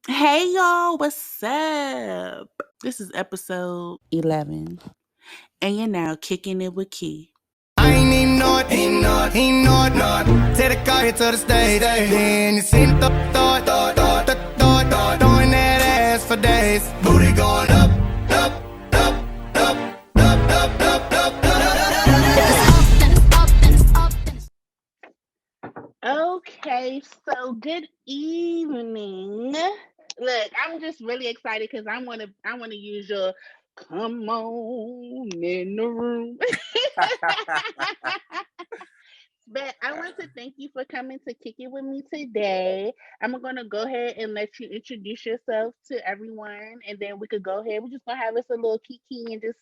Hey y'all, what's up? This is episode 11, and you're now kicking it with Key. I ain't even know it, ain't know it. Take the car here to the stage, then you seen throwing that ass for days. Booty going up, up, up, up, up, up, up, Okay, so good evening. Look, I'm just really excited because I wanna use your come on in the room. But I want to thank you for coming to kick it with me today. I'm gonna go ahead and let you introduce yourself to everyone, and then we could go ahead. We're just gonna have us a little kiki and just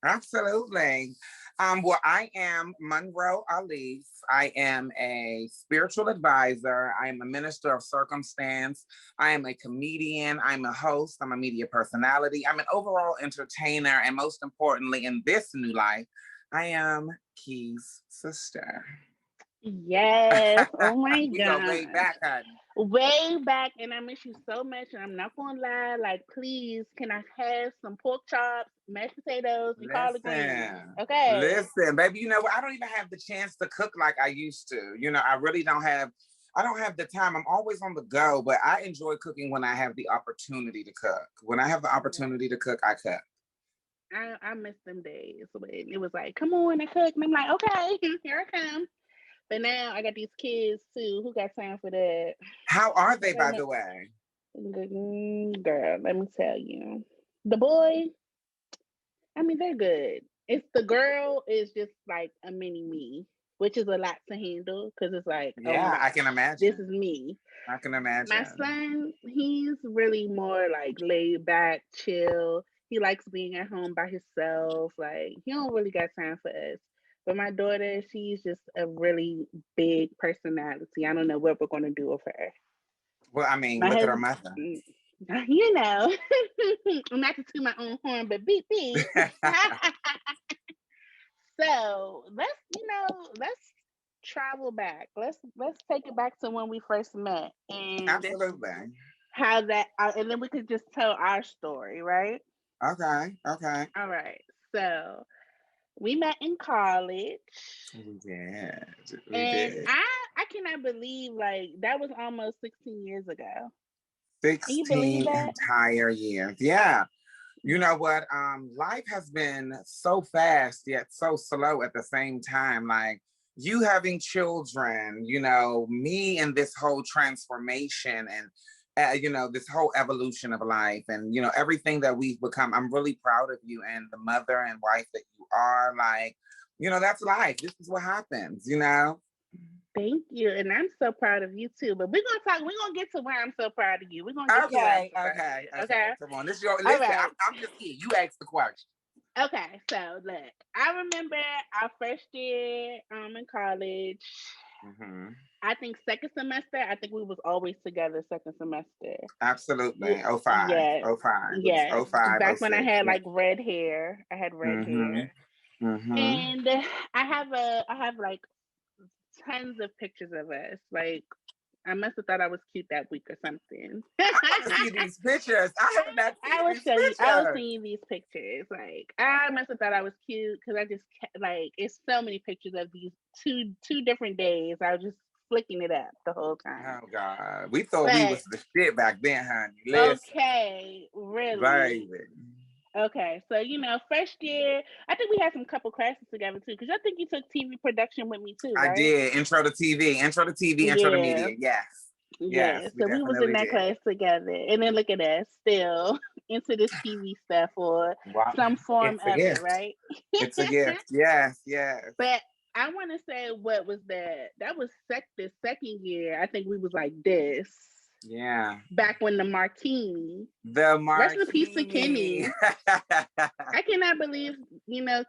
Absolutely. Well, I am Monroe Alise. I am a spiritual advisor. I am a minister of circumstance. I am a comedian. I'm a host. I'm a media personality. I'm an overall entertainer. And most importantly, in this new life, I am Key's sister. yes. Oh my We go way god. back, honey. Way back, and I miss you so much. And I'm not gonna lie, like, please, can I have some pork chops, mashed potatoes, and collard greens? Listen, Okay. listen, baby. You know what? I don't even have the chance to cook like I used to. I really don't have. I don't have the time. I'm always on the go, but I enjoy cooking when I have the opportunity to cook. When I have the opportunity to cook, I cook. I miss them days when it was like, come on, I cook, and I'm like, okay, here I come. But now I got these kids too. Who got time for that? How are I they, got by no the way? girl. Let me tell you, the boy. I mean, they're good. It's the girl is just like a mini me, which is a lot to handle because it's like, oh my Yeah, I gosh, can this imagine. is me. I can My imagine. son, he's really more like laid back, chill. He likes being at home by himself. Like, he don't really got time for us. But my daughter, she's just a really big personality. I don't know what we're gonna do with her. Well, I mean, My look at her husband, mother. you know, not to toot my own horn, but beep beep. So let's travel back. Let's take it back to when we first met, and Absolutely. how that, and then we could just tell our story, right? Okay. Okay. All right. So we met in college, We did. We and did. I cannot believe like that was almost 16 years ago. Can you believe 16 that? entire years. Yeah. You know what? Life has been so fast yet so slow at the same time. Like you having children, me and this whole transformation and this whole evolution of life and everything that we've become. I'm really proud of you and the mother and wife that you are. Like, that's life. This is what happens. Thank you, and I'm so proud of you too. But we're gonna talk. We're gonna get to why I'm so proud of you. We're gonna get to why I'm Okay, so proud of okay, you. okay. Okay. Come on. This is your All listen. right. I'm just here. You asked the question. Okay, so look, I remember our first year in college. Mm-hmm. I think second semester. I think we was always together second semester. Absolutely. Yeah, Oh five. yes, Oh five. It was yes. oh five. Oh Back when I six. had Yeah. like red hair. I had red Mm-hmm. hair, Mm-hmm. and I have like tons of pictures of us. Like, I must have thought I was cute that week or something. I want to see these pictures. I have not I seen will these show you. I will pictures. send you these pictures. Like, I must have thought I was cute because I just like, it's so many pictures of these two different days. I was just flicking it up the whole time. Oh God. We thought we But was the shit back then, honey. Listen, okay, really. baby. Okay, so first year, I think we had some couple classes together too. Because I think you took TV production with me too, I right? did. Intro to TV. Intro to TV. Intro to Yeah. media. Yes. Yeah, Yes, we so we was in definitely that did. class together, and then look at us, still into this TV stuff or Wow. some form It's a of it, gift. right? It's a gift. Yes, yes. But I want to say, what was that? That was the second year. I think we was like this Yeah. back when the martini. The Rest in peace to martini. Kenny. I cannot believe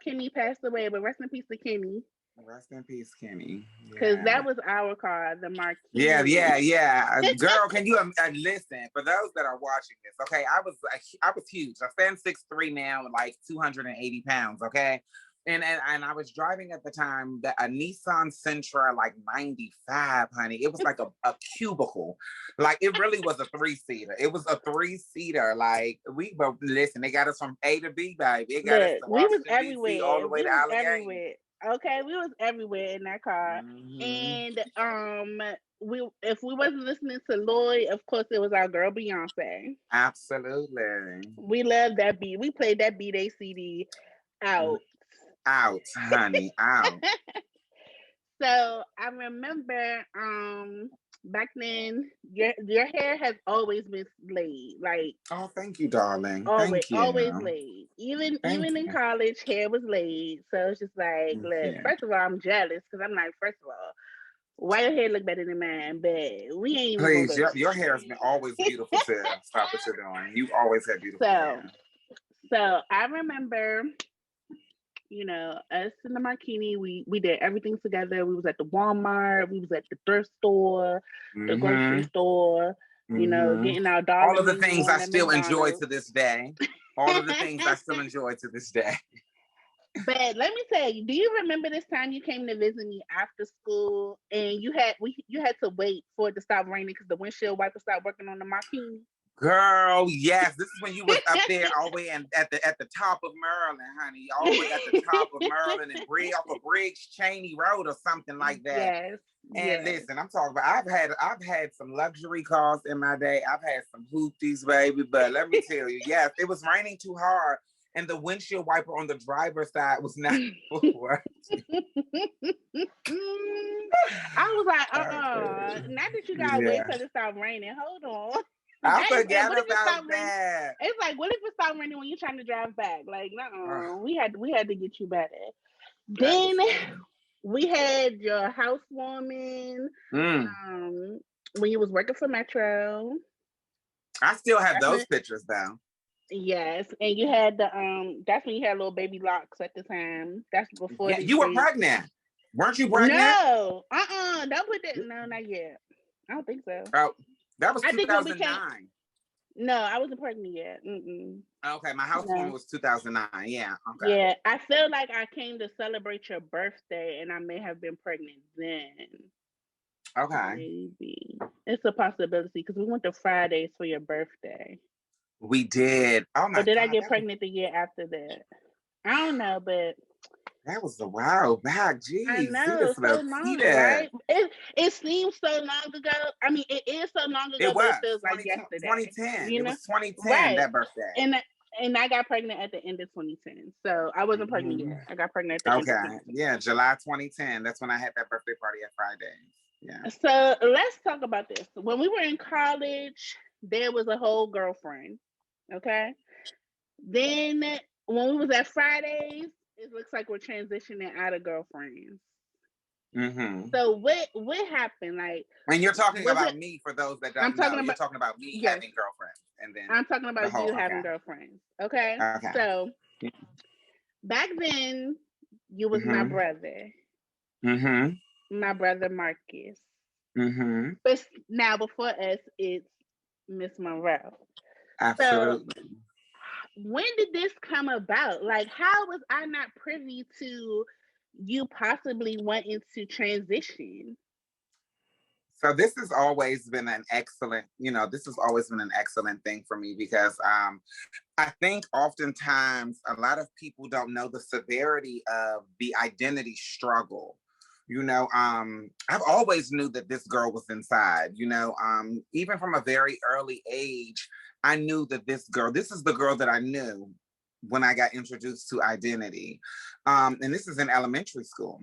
Kenny passed away, but rest in peace to Kenny, Rest in peace, Kenny. because Yeah. that was our car, the Yeah, yeah, martini. yeah. Girl, can you listen? For those that are watching this, okay, I was huge. I stand 6'3" now, like 280 pounds. Okay, And I was driving at the time that a Nissan Sentra, like 95, honey. It was like a cubicle. Like it really was a 3-seater. It was a 3-seater. Like but listen, they got us from A to B, baby. It got us Look, to we was Washington, D.C., all everywhere. the way We to was Allegheny. everywhere. Okay, we was everywhere in that car. Mm-hmm. And if we wasn't listening to Lloyd, of course it was our girl Beyonce. Absolutely. We loved that beat. We played that B-Day CD out. Out, honey, out. So I remember back then your hair has always been laid. Like Oh, thank you, darling. always Thank always you. laid. Even Thank even in you. college, hair was laid. So it's just like, Thank look, you. first of all, I'm jealous because I'm like, first of all, why your hair look better than mine? But we ain't even gonna Please, go your there. hair has been always beautiful too. Stop what you're doing. You've always had beautiful So hair. so I remember, us in the Marquini, we did everything together. We was at the Walmart, we was at the thrift store, the grocery Mm-hmm. store, Mm-hmm. getting our All dollar of the menu things I on at still enjoy McDonald's. to this day. All of the things I still enjoy to this day. But let me tell you, do you remember this time you came to visit me after school and you had to wait for it to stop raining because the windshield wiper stopped working on the Marquini? Girl, yes. This is when you was up there all the way and at the top of Maryland, honey. All the way at the top of Maryland and off of Briggs Cheney Road or something like that. Yes. And Yes. listen, I'm talking about I've had some luxury cars in my day. I've had some hoopties, baby. But let me tell you, yes, it was raining too hard. And the windshield wiper on the driver's side was not working. I was like, not that you gotta wait Yeah. till it stop raining. Hold on. I And forgot what if it about stop raining? that. It's like, what if it stop raining when you're trying to drive back? Like, no, we had to get you better. That was Then funny. we had your housewarming when you was working for Metro. I still have That's those when, pictures though. yes, and you had that's when you had little baby locks at the time. That's before Yeah, you were they pregnant. Weren't you pregnant? no, don't put that. No, not yet. I don't think so. Oh, that was I think when we came, 2009. no, I wasn't pregnant yet. Mm-mm. Okay, my housewarming No. was 2009. Yeah, okay. Yeah, I feel like I came to celebrate your birthday, and I may have been pregnant then. Okay. Maybe it's a possibility because we went to Fridays for your birthday. We did. Oh Or my did I God, get pregnant the year after that? I don't know, but that was a while back. I Jeez, see know this it's so little see long, that. right? It seems so long ago. I mean, it is so long It ago, but it was feels like 20, yesterday. 2010. You It know, was 2010, right? that birthday. And I got pregnant at the end of 2010, so I wasn't pregnant Mhm. yet. I got pregnant at the end of Okay. 2010. Yeah, July 2010. That's when I had that birthday party at Fridays. Yeah. So let's talk about this. When we were in college, there was a whole girlfriend. Okay. Then when we was at Fridays, it looks like we're transitioning out of girlfriends. Mm-hmm. So what happened? Like, And you're talking was it? about me for those that I'm don't know. talking You're about, talking about me yes. having girlfriends and then I'm talking the about whole you having girlfriends. Okay. Okay. So back then, you was my Mm-hmm. brother, Mm-hmm. my brother Marcus. Mm-hmm. But now before us, it's Miss Monroe. So Absolutely. when did this come about? Like, how was I not privy to you possibly wanting to transition? So this has always been an excellent, this has always been an excellent thing for me because I think oftentimes a lot of people don't know the severity of the identity struggle. I've always knew that this girl was inside, even from a very early age, I knew that this is the girl that I knew when I got introduced to identity. And this is in elementary school.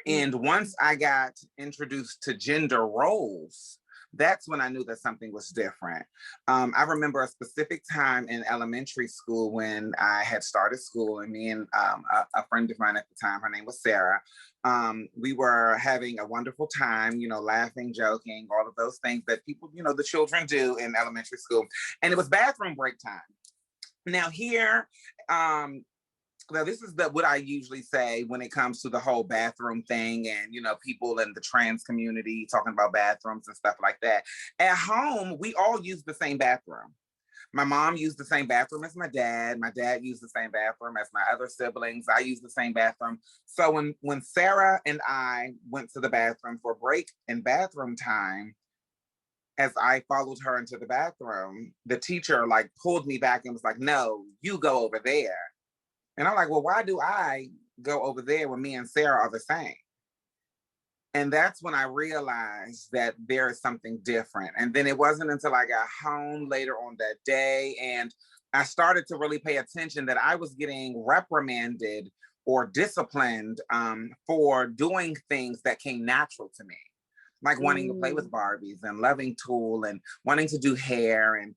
And once I got introduced to gender roles, that's when I knew that something was different. I remember a specific time in elementary school when I had started school, and me and a friend of mine at the time, her name was Sarah, we were having a wonderful time, laughing, joking, all of those things that people, the children do in elementary school. And it was bathroom break time. Now here, well, this is what I usually say when it comes to the whole bathroom thing and, people in the trans community talking about bathrooms and stuff like that. At home, we all use the same bathroom. My mom used the same bathroom as my dad. My dad used the same bathroom as my other siblings. I used the same bathroom. So when Sarah and I went to the bathroom for break and bathroom time, as I followed her into the bathroom, the teacher like pulled me back and was like, no, you go over there. And I'm like, well, why do I go over there when me and Sarah are the same? And that's when I realized that there is something different. And then it wasn't until I got home later on that day and I started to really pay attention that I was getting reprimanded or disciplined for doing things that came natural to me, like wanting to play with Barbies and loving Tool and wanting to do hair and,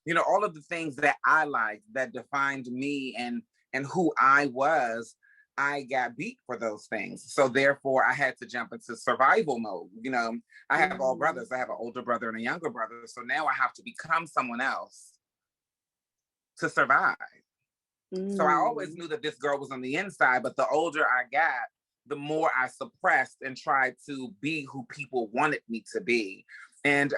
you know, all of the things that I liked that defined me and who I was. I got beat for those things. So therefore I had to jump into survival mode. You know, I have all brothers. I have an older brother and a younger brother. So now I have to become someone else to survive. So I always knew that this girl was on the inside, but the older I got, the more I suppressed and tried to be who people wanted me to be. And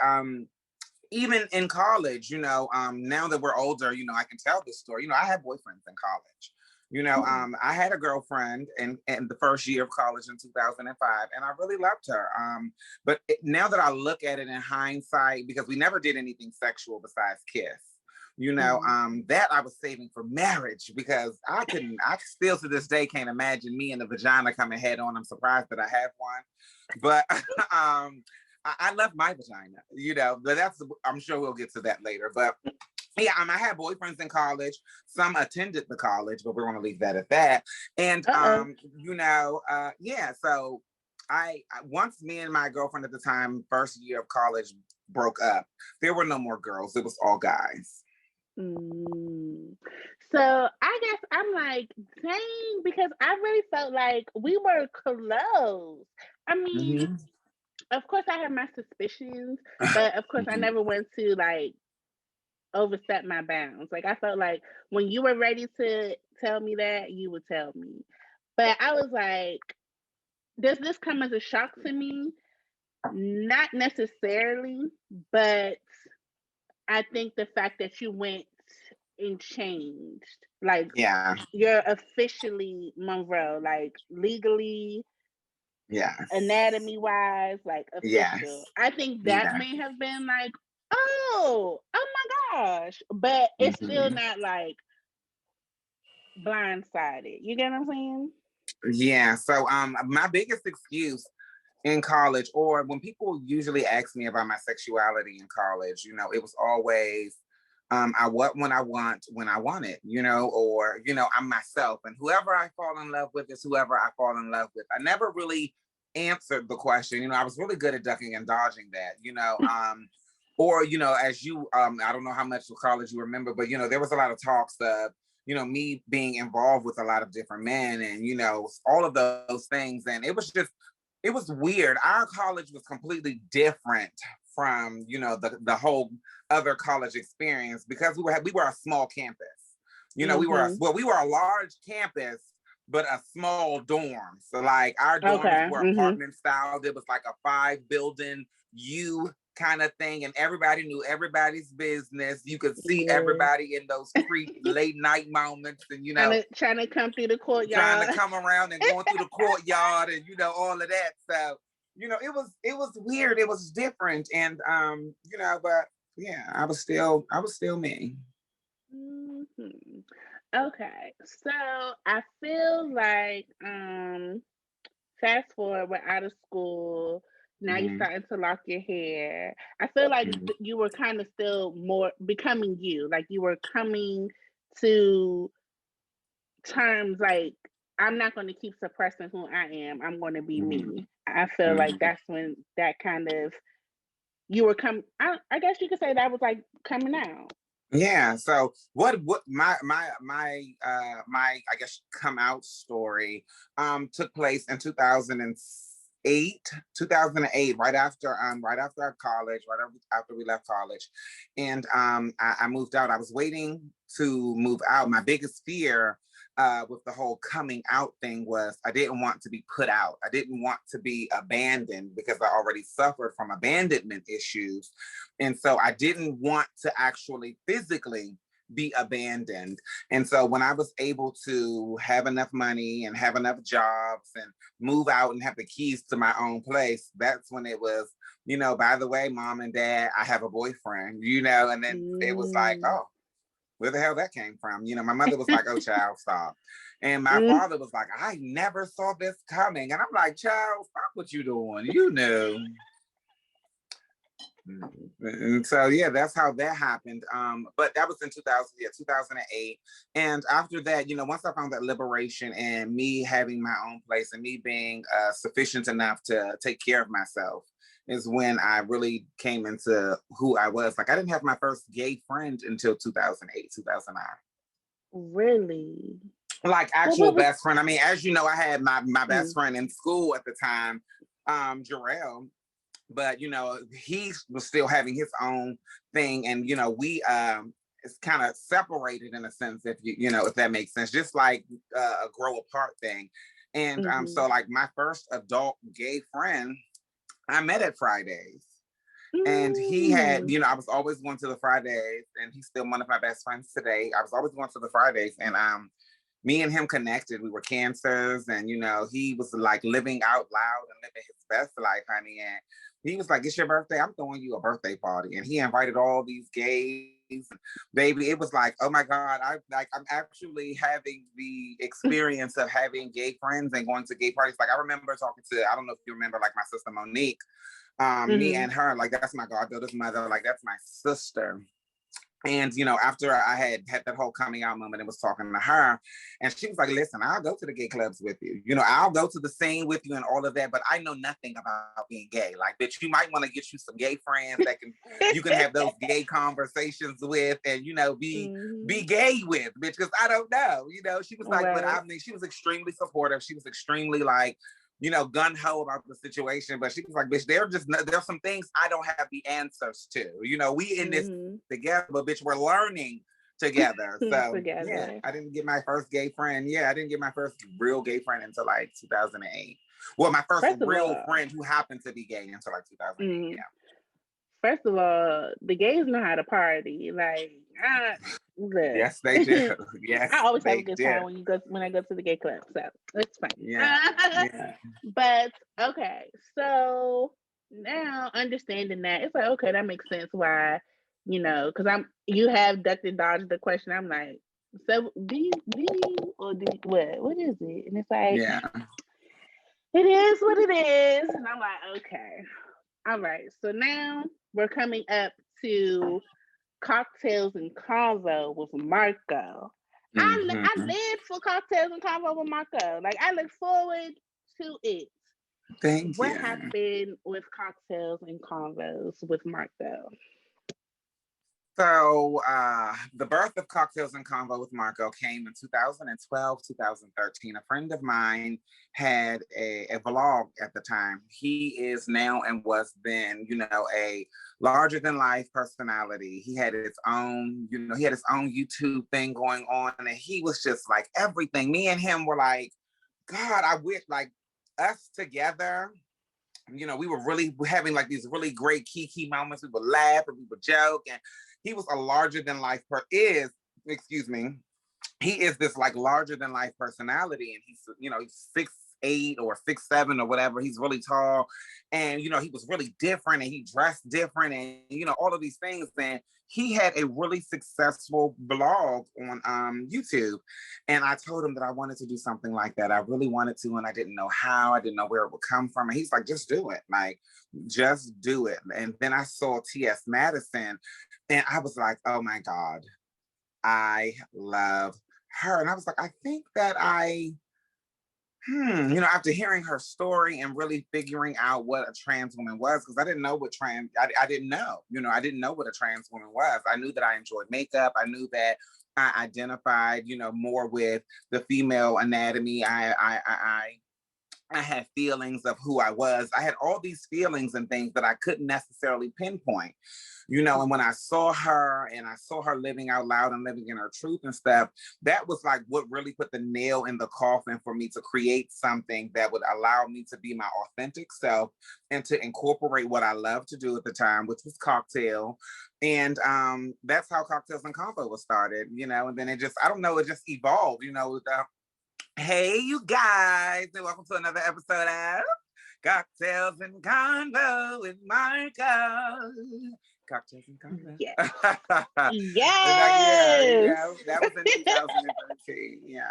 even in college, you know, now that we're older, you know, I can tell this story. You know, I had boyfriends in college. You know, I had a girlfriend in the first year of college in 2005, and I really loved her. But now that I look at it in hindsight, because we never did anything sexual besides kiss, you know, that I was saving for marriage because I still to this day can't imagine me and the vagina coming head on. I'm surprised that I have one, but I love my vagina, you know, but I'm sure we'll get to that later, but yeah, I had boyfriends in college. Some attended the college, but we're going to leave that at that. And, you know, yeah, so once me and my girlfriend at the time, first year of college broke up, there were no more girls. It was all guys. So I guess I'm like, dang, because I really felt like we were close. I mean, of course I had my suspicions, but of course I never went to like overstep my bounds. Like I felt like when you were ready to tell me that, you would tell me. But I was like, does this come as a shock to me? Not necessarily, but I think the fact that you went and changed, like you're officially Monroe, like legally, anatomy wise, like official. I think that may have been like, oh my gosh, but it's still not like blindsided. You get what I'm saying? Yeah. So my biggest excuse in college, or when people usually ask me about my sexuality in college, you know, it was always I when I want it, you know, or, you know, I'm myself and whoever I fall in love with is whoever I fall in love with. I never really answered the question. You know, I was really good at ducking and dodging that, you know, or, you know, as you, I don't know how much of college you remember, but, you know, there was a lot of talks of, you know, me being involved with a lot of different men and, you know, all of those things. And it was weird. Our college was completely different from, you know, the whole other college experience because we were a small campus. You know, we were a large campus, but a small dorm. So like our dorms were apartment style. There was like a 5-building U kind of thing, and everybody knew everybody's business. You could see everybody in those creep late night moments, and you know, trying to come through the courtyard, trying to come around and going through the courtyard, and you know all of that. So you know, it was weird. It was different, and you know, but yeah, I was still me. Okay, so I feel like fast forward, we're out of school. Now you're starting to lock your hair. I feel like you were kind of still more becoming you. Like you were coming to terms like, I'm not going to keep suppressing who I am. I'm going to be me. I feel like that's when that kind of, you were I guess you could say that was like coming out. Yeah. So what my I guess come out story took place in 2008, right after our college, after we left college. And I moved out. I was waiting to move out. My biggest fear with the whole coming out thing was I didn't want to be put out. I didn't want to be abandoned because I already suffered from abandonment issues. And so I didn't want to actually physically be abandoned. And so when I was able to have enough money and have enough jobs and move out and have the keys to my own place, that's when it was, you know, by the way, mom and dad, I have a boyfriend, you know, and then it was like, oh, where the hell that came from? You know, my mother was like, oh, child, stop. And my father was like, I never saw this coming. And I'm like, child, stop what you doing. You knew. And so, yeah, that's how that happened. But that was in 2008. And after that, you know, once I found that liberation and me having my own place and me being sufficient enough to take care of myself, is when I really came into who I was. Like, I didn't have my first gay friend until 2008, 2009. Really? Like, actual best friend. I mean, as you know, I had my best friend in school at the time, Jarrell. But, you know, he was still having his own thing. And, you know, we it's kind of separated in a sense, if you know, if that makes sense, just like a grow apart thing. And so like my first adult gay friend, I met at Fridays. And he had, you know, I was always going to the Fridays, and he's still one of my best friends today. I was always going to the Fridays, and me and him connected. We were cancers, and, you know, he was like living out loud and living his best life, honey. And he was like, it's your birthday, I'm throwing you a birthday party. And he invited all these gays. Baby, it was like, oh my God, I'm actually having the experience of having gay friends and going to gay parties. Like, I remember talking to, I don't know if you remember, like my sister Monique, me and her, like, that's my goddaughter's mother, like, that's my sister. And, you know, after I had that whole coming out moment and was talking to her, and she was like, listen, I'll go to the gay clubs with you. You know, I'll go to the scene with you and all of that, but I know nothing about being gay. Like, bitch, you might want to get you some gay friends that you can have those gay conversations with and, you know, be gay with, bitch, because I don't know. You know, she was like, but I mean, she was extremely supportive. She was extremely like, you know, gun-ho about the situation, but she was like, bitch, there's some things I don't have the answers to. You know, we in this together, but bitch, we're learning together. So yeah, I didn't get my first gay friend. Yeah, I didn't get my first real gay friend until like 2008. Well, my first real friend who happened to be gay until like 2008. Yeah. First of all, the gays know how to party. Like, yes, they do. Yes, I always have a good time when I go to the gay club, so it's fine. Yeah. But okay, so now understanding that, it's like, okay, that makes sense why, you know, because you have ducked and dodged the question. I'm like, so do you or do you, what is it? And it's like, it is what it is, and I'm like, okay, all right. So now we're coming up to Cocktails and Convo with Marco. I live for Cocktails and Convo with Marco. Like, I look forward to it. Thank you. What happened with Cocktails and Convos with Marco? So the birth of Cocktails and Convo with Marco came in 2012, 2013. A friend of mine had a vlog at the time. He is now and was then, you know, a larger than life personality. He had his own, you know, he had his own YouTube thing going on, and he was just like everything. Me and him were like, God, I wish like us together. You know, we were really having like these really great kiki moments. We would laugh and we would joke, and he was a larger than life he is this like larger than life personality, and he's, you know, he's 6'8" or 6'7" or whatever. He's really tall, and, you know, he was really different, and he dressed different, and, you know, all of these things. And he had a really successful blog on YouTube, and I told him that I wanted to do something like that. I really wanted to, and I didn't know how. I didn't know where it would come from. And he's like, just do it. Like, just do it. And then I saw T.S. Madison, and I was like, oh my God, I love her. And I was like, I think that you know, after hearing her story and really figuring out what a trans woman was, because I didn't know what I didn't know, you know, I didn't know what a trans woman was. I knew that I enjoyed makeup. I knew that I identified, you know, more with the female anatomy. I I had feelings of who I was. I had all these feelings and things that I couldn't necessarily pinpoint, and when I saw her and I saw her living out loud and living in her truth and stuff, that was like what really put the nail in the coffin for me to create something that would allow me to be my authentic self and to incorporate what I loved to do at the time, which was cocktail. And that's how Cocktails and Convo was started, and then it just, I don't know, it just evolved, hey, you guys, and welcome to another episode of Cocktails and Convo with Marco. Cocktails and Convo. Yes. Yeah, that was in 2013. Yeah.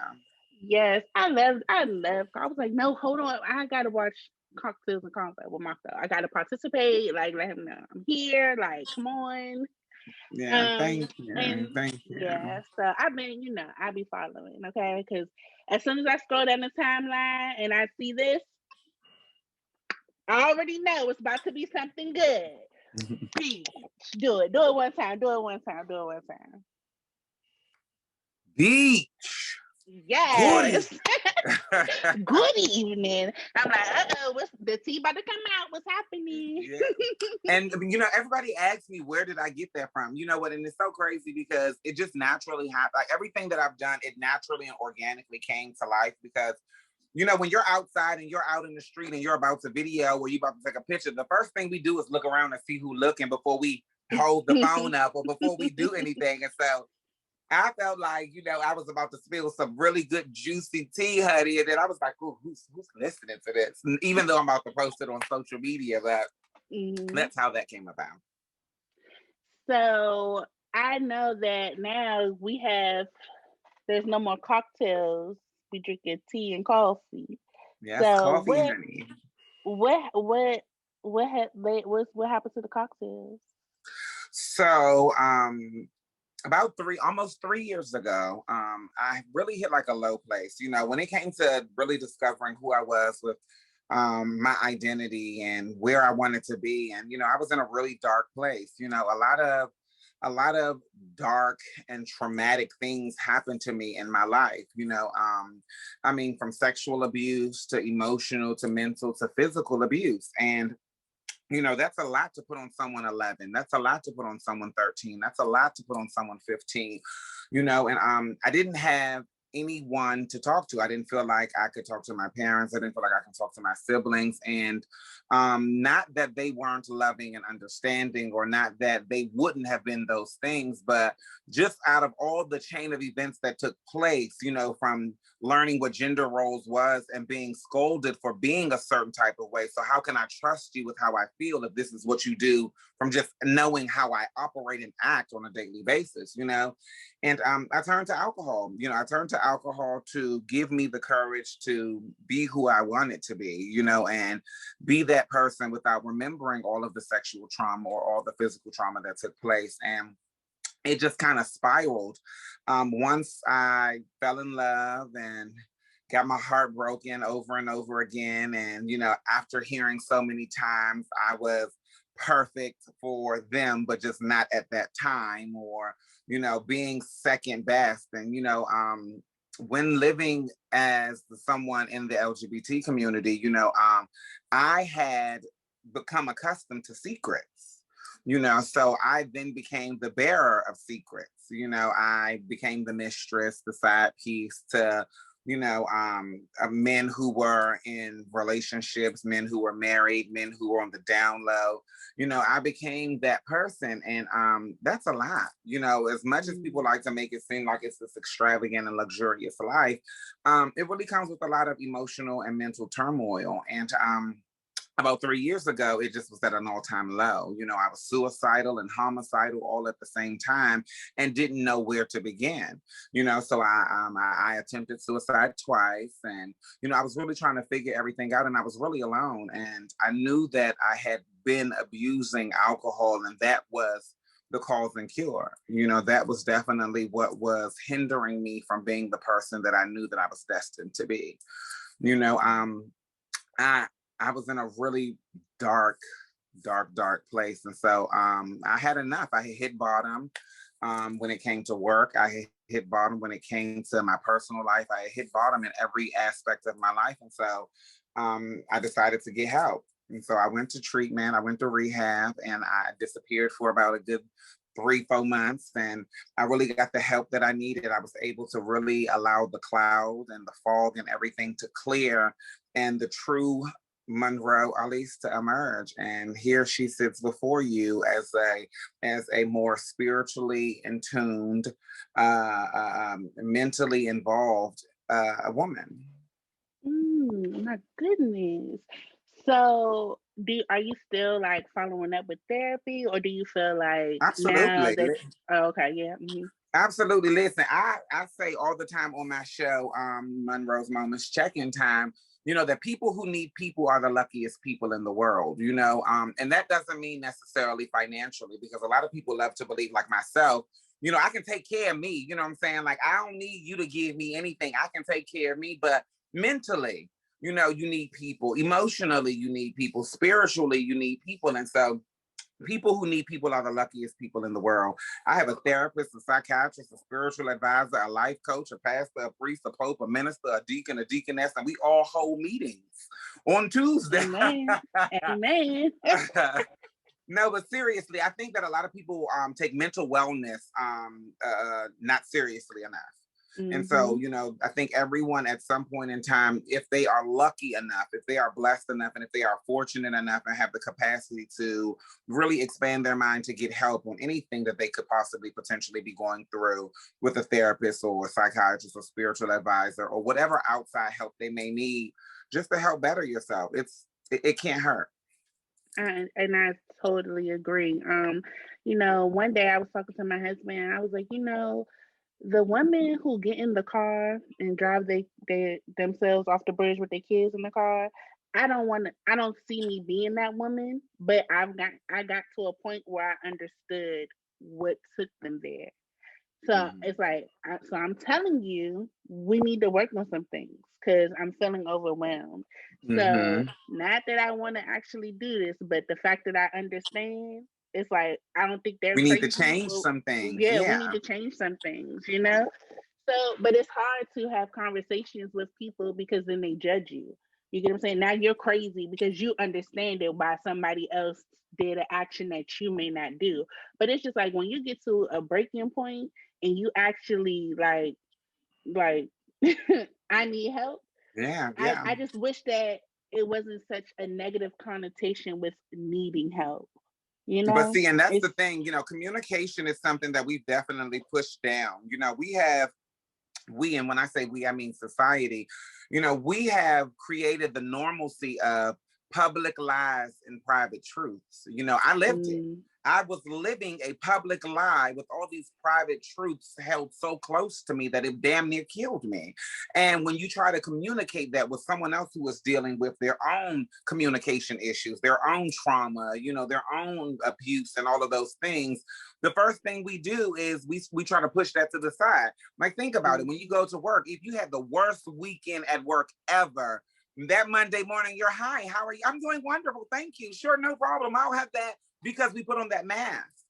Yes, I love. I was like, no, hold on, I gotta watch Cocktails and Convo with myself. I gotta participate. Like, let him know I'm here. Like, come on. Yeah, thank you. And Thank you. yeah, so I mean, I be following, okay? Because as soon as I scroll down the timeline and I see this, I already know it's about to be something good. Beach. Do it. Do it one time. Do it one time. Do it one time. Beach. Yes. Good evening. I'm like, what's the tea about to come out? What's happening? Yeah. And everybody asks me, where did I get that from? You know what? And it's so crazy because it just naturally happened. Like everything that I've done, it naturally and organically came to life because when you're outside and you're out in the street and you're about to video or you're about to take a picture, the first thing we do is look around and see who's looking before we hold the phone up or before we do anything. And so I felt like, I was about to spill some really good juicy tea, honey. And then I was like, oh, who's listening to this? And even though I'm about to post it on social media, but that's how that came about. So I know that now there's no more cocktails. We drinking tea and coffee. Yes, so coffee, honey. What happened to the cocktails? So, about almost 3 years ago, I really hit like a low place. When it came to really discovering who I was with my identity and where I wanted to be, and I was in a really dark place. A lot of dark and traumatic things happened to me in my life. From sexual abuse to emotional to mental to physical abuse, and that's a lot to put on someone 11. That's a lot to put on someone 13. That's a lot to put on someone 15, and I didn't have anyone to talk to. I didn't feel like I could talk to my parents. I didn't feel like I could talk to my siblings. And not that they weren't loving and understanding or not that they wouldn't have been those things, but just out of all the chain of events that took place, from learning what gender roles was and being scolded for being a certain type of way. So how can I trust you with how I feel if this is what you do from just knowing how I operate and act on a daily basis, And I turned to alcohol. I turned to alcohol to give me the courage to be who I wanted to be, and be that person without remembering all of the sexual trauma or all the physical trauma that took place. And it just kind of spiraled. Once I fell in love and got my heart broken over and over again. And, after hearing so many times I was perfect for them, but just not at that time, or, being second best. And, when living as someone in the LGBT community, I had become accustomed to secrets. So I then became the bearer of secrets. I became the mistress, the side piece to, men who were in relationships, men who were married, men who were on the down low. I became that person. And that's a lot. As much as people like to make it seem like it's this extravagant and luxurious life, it really comes with a lot of emotional and mental turmoil. And about 3 years ago, it just was at an all-time low. I was suicidal and homicidal all at the same time and didn't know where to begin. So I attempted suicide twice, and I was really trying to figure everything out, and I was really alone. And I knew that I had been abusing alcohol, and that was the cause and cure. That was definitely what was hindering me from being the person that I knew that I was destined to be. I was in a really dark place. And so I had enough. I hit bottom when it came to work. I hit bottom when it came to my personal life. I hit bottom in every aspect of my life. And so I decided to get help. And so I went to treatment, I went to rehab, and I disappeared for about a good 3, 4 months. And I really got the help that I needed. I was able to really allow the cloud and the fog and everything to clear and the true Monroe Alise to emerge. And here she sits before you as a more spiritually in tuned, mentally involved woman. My goodness. So, are you still like following up with therapy, or do you feel like now Absolutely. that? Oh, okay, yeah. Absolutely. Listen, I say all the time on my show, Monroe's Moments Check-in Time, that people who need people are the luckiest people in the world, and that doesn't mean necessarily financially, because a lot of people love to believe, like myself, I can take care of me, you know what I'm saying? Like, I don't need you to give me anything. I can take care of me, but mentally, you need people. Emotionally, you need people. Spiritually, you need people. And so people who need people are the luckiest people in the world. I have a therapist, a psychiatrist, a spiritual advisor, a life coach, a pastor, a priest, a pope, a minister, a deacon, a deaconess, and we all hold meetings on Tuesday. Amen. Amen. No, but seriously, I think that a lot of people take mental wellness not seriously enough. And so, I think everyone at some point in time, if they are lucky enough, if they are blessed enough, and if they are fortunate enough and have the capacity to really expand their mind to get help on anything that they could possibly potentially be going through with a therapist or a psychiatrist or spiritual advisor or whatever outside help they may need, just to help better yourself. It can't hurt. And I totally agree. One day I was talking to my husband, and I was like, the women who get in the car and drive themselves off the bridge with their kids in the car, I don't see me being that woman, but I got to a point where I understood what took them there. So it's like, so I'm telling you, we need to work on some things because I'm feeling overwhelmed. So not that I want to actually do this, but the fact that I understand, it's like, I don't think they're We need to crazy. change some things. Yeah, we Yeah. need to change some things. So, but it's hard to have conversations with people because then they judge you. You get what I'm saying? Now you're crazy because you understand it why somebody else did an action that you may not do. But it's just like when you get to a breaking point and you actually like I need help. Yeah. I just wish that it wasn't such a negative connotation with needing help. But see, and that's the It's thing, communication is something that we've definitely pushed down. And when I say we, I mean society, we have created the normalcy of public lies and private truths. I lived it. I was living a public lie with all these private truths held so close to me that it damn near killed me. And when you try to communicate that with someone else who is dealing with their own communication issues, their own trauma, their own abuse and all of those things, the first thing we do is we try to push that to the side. Like, think about it. When you go to work, if you had the worst weekend at work ever, that Monday morning, you're, hi, how are you? I'm doing wonderful. Thank you. Sure, no problem. I'll have that, because we put on that mask.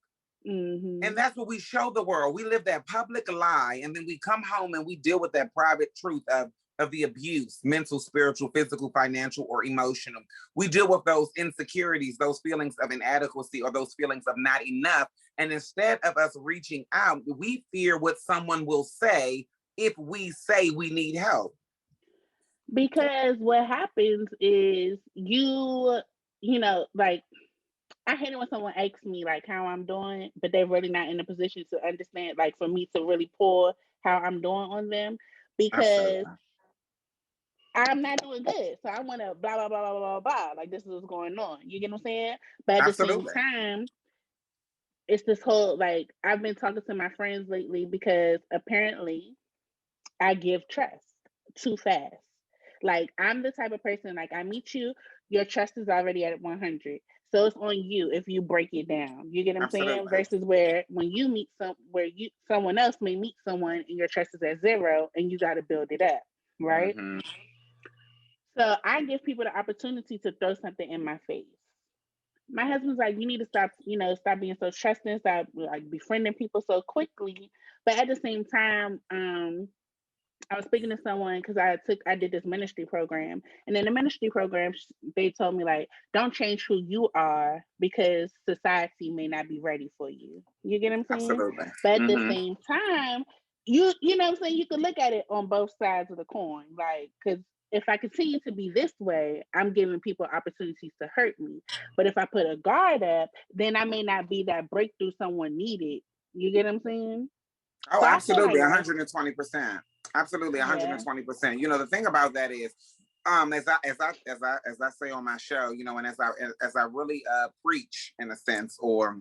And that's what we show the world. We live that public lie, and then we come home and we deal with that private truth of the abuse, mental, spiritual, physical, financial, or emotional. We deal with those insecurities, those feelings of inadequacy, or those feelings of not enough. And instead of us reaching out, we fear what someone will say if we say we need help. because what happens is like, I hate it when someone asks me like how I'm doing, but they're really not in a position to understand, like for me to really pour how I'm doing on them, because Absolutely. I'm not doing good. So I want to blah, blah, blah, blah, blah, blah. Like, this is what's going on. You get what I'm saying? But at the same Absolutely. time, it's this whole, like, I've been talking to my friends lately because apparently I give trust too fast. Like, I'm the type of person, like, I meet you, your trust is already at 100. So it's on you if you break it down. You get what I'm saying? Absolutely. Versus where when you meet someone else may meet someone and your trust is at 0 and you got to build it up, right? So I give people the opportunity to throw something in my face. My husband's like, you need to stop being so trusting, stop like befriending people so quickly. But at the same time, I was speaking to someone because I did this ministry program, and in the ministry program, they told me like, don't change who you are because society may not be ready for you. You get what I'm saying? Absolutely. But at the Mm-hmm. same time, you know what I'm saying, you could look at it on both sides of the coin, like because if I continue to be this way, I'm giving people opportunities to hurt me. But if I put a guard up, then I may not be that breakthrough someone needed. You get what I'm saying? Oh, So I feel absolutely, like life, 120%. Absolutely, yeah. 120%. You know, the thing about that is, as I say on my show, you know, and as I really preach in a sense, or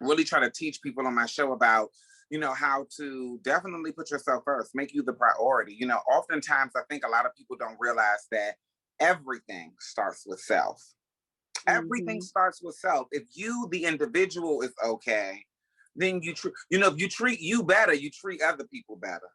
really try to teach people on my show about, you know, how to definitely put yourself first, make you the priority. You know, oftentimes I think a lot of people don't realize that everything starts with self. Everything Hmm. starts with self. If you, the individual, is okay, then you know, if you treat you better, you treat other people better.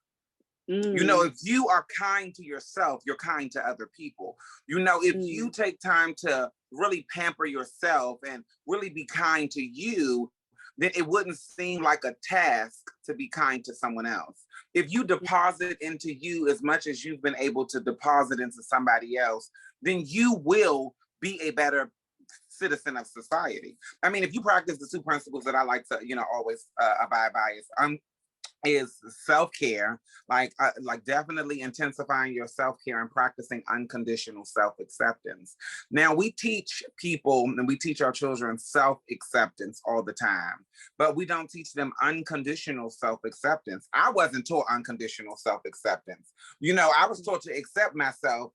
You know, Mm, if you are kind to yourself, you're kind to other people. You know, if you mm, take time to really pamper yourself and really be kind to you, then it wouldn't seem like a task to be kind to someone else. If you deposit into you as much as you've been able to deposit into somebody else, then you will be a better citizen of society. I mean, if you practice the two principles that I like to, you know, always abide by is self-care, like definitely intensifying your self-care and practicing unconditional self-acceptance. Now we teach people and we teach our children self-acceptance all the time, but we don't teach them unconditional self-acceptance. I wasn't taught unconditional self-acceptance. You know, I was taught to accept myself,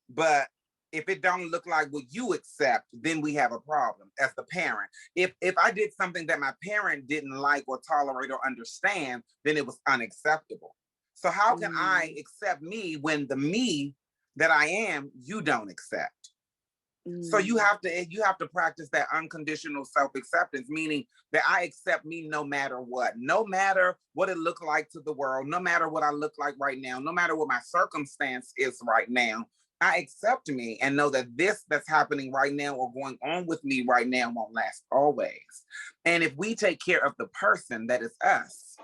but if it don't look like what you accept, then we have a problem as the parent. If I did something that my parent didn't like or tolerate or understand, then it was unacceptable. So how can I mm, accept me when the me that I am, you don't accept? So mm, you have to practice that unconditional self-acceptance, meaning that I accept me no matter what, no matter what it looked like to the world, no matter what I look like right now, no matter what my circumstance is right now. I accept me and know that this that's happening right now or going on with me right now won't last always. And if we take care of the person that is us,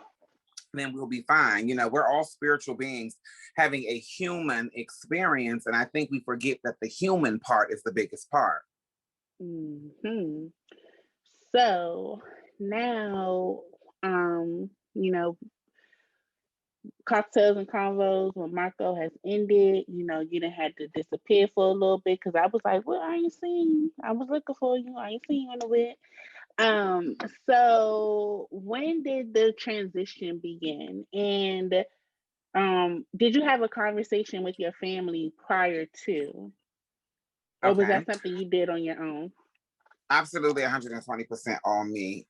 then we'll be fine. You know, we're all spiritual beings having a human experience. And I think we forget that the human part is the biggest part. hmm. So now, you know, cocktails and convos with Marco has ended. You know, you didn't have to disappear for a little bit because I was like, well, I ain't seen you. I was looking for you. I ain't seen you in a bit. So when did the transition begin? And did you have a conversation with your family prior to, or was Okay. that something you did on your own? Absolutely 120% on me.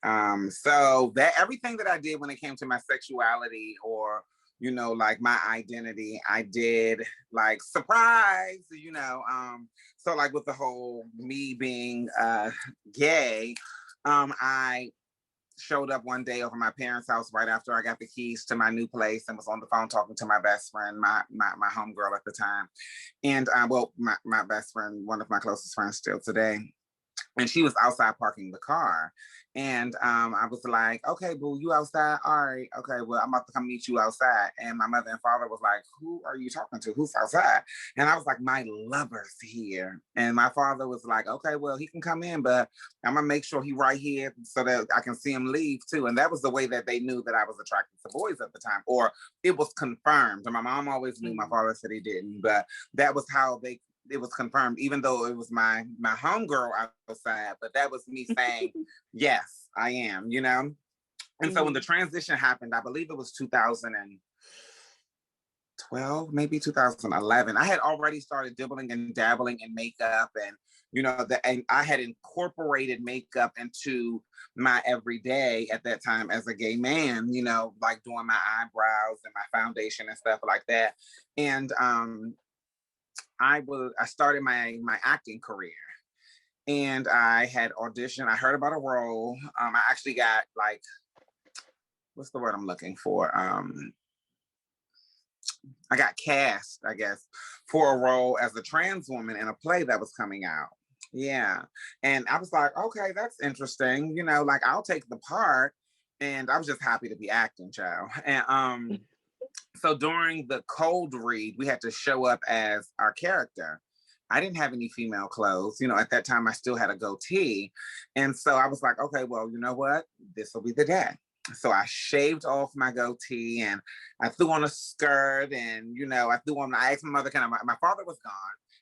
So that everything that I did when it came to my sexuality or, you know, like my identity, I did like surprise, you know. So like with the whole me being gay, I showed up one day over my parents' house right after I got the keys to my new place and was on the phone talking to my best friend, my homegirl at the time. And well, my best friend, one of my closest friends still today, and she was outside parking the car. And I was like, okay, boo, you outside? All right, okay, well, I'm about to come meet you outside. And my mother and father was like, who are you talking to? Who's outside? And I was like, my lover's here. And my father was like, okay, well, he can come in, but I'm gonna make sure he right here so that I can see him leave too. And that was the way that they knew that I was attracted to boys at the time, or it was confirmed. And my mom always knew, my Mm, father said he didn't, but that was how it was confirmed, even though it was my homegirl outside, but that was me saying, yes, I am, you know? And so when the mm, transition happened, I believe it was 2012, maybe 2011, I had already started dibbling and dabbling in makeup and, you know, and I had incorporated makeup into my everyday at that time as a gay man, you know, like doing my eyebrows and my foundation and stuff like that. And I started my acting career, and I had auditioned. I heard about a role. I actually got like, what's the word I'm looking for? I got cast, I guess, for a role as a trans woman in a play that was coming out. Yeah, and I was like, okay, that's interesting. You know, like I'll take the part, and I was just happy to be acting, child. And So during the cold read, we had to show up as our character. I didn't have any female clothes. You know, at that time, I still had a goatee. And so I was like, okay, well, you know what? This will be the day. So I shaved off my goatee and I threw on a skirt and, you know, I asked my mother, my father was gone.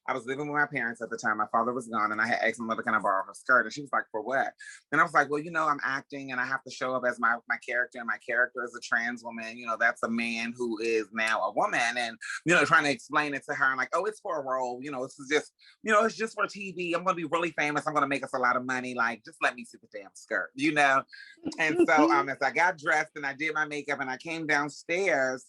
I was living with my parents at the time. My father was gone and I had asked my mother, can I borrow her skirt? And she was like, for what? And I was like, well, you know, I'm acting and I have to show up as my character, and my character is a trans woman. You know, that's a man who is now a woman. And, you know, trying to explain it to her and like, oh, it's for a role. You know, this is just, you know, it's just for TV. I'm going to be really famous. I'm going to make us a lot of money. Like, just let me see the damn skirt, you know? And so as I got dressed and I did my makeup and I came downstairs,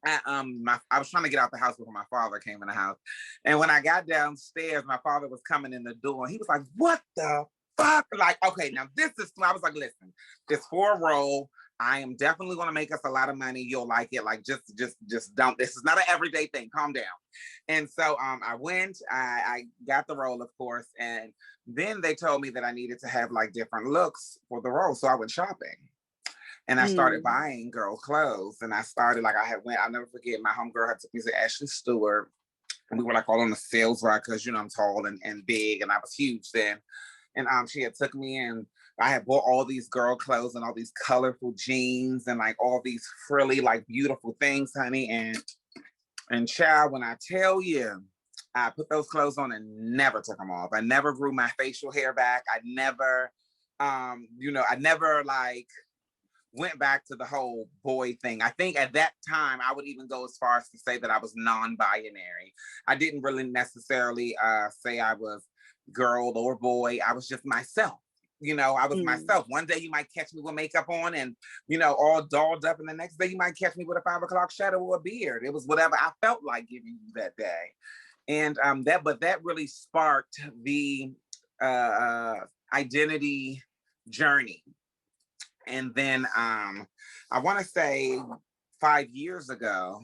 I was trying to get out the house before my father came in the house. And when I got downstairs, my father was coming in the door and he was like, what the fuck? Like, okay, now this is, I was like, listen, it's for a role. I am definitely going to make us a lot of money. You'll like it. Like, just don't, this is not an everyday thing. Calm down. And so I went, I got the role, of course. And then they told me that I needed to have like different looks for the role. So I went shopping. And I started buying girl clothes. And I started, like, I'll never forget, my homegirl had took me to Ashley Stewart. And we were like all on the sales rack because, you know, I'm tall and big and I was huge then. And she had took me and I had bought all these girl clothes and all these colorful jeans and like all these frilly, like beautiful things, honey. And child, when I tell you, I put those clothes on and never took them off. I never grew my facial hair back. I never, you know, I never like went back to the whole boy thing. I think at that time, I would even go as far as to say that I was non-binary. I didn't really necessarily say I was girl or boy. I was just myself. You know, I was myself. One day you might catch me with makeup on and, you know, all dolled up. And the next day you might catch me with a 5 o'clock shadow or a beard. It was whatever I felt like giving you that day. And that really sparked the identity journey. And then I want to say 5 years ago,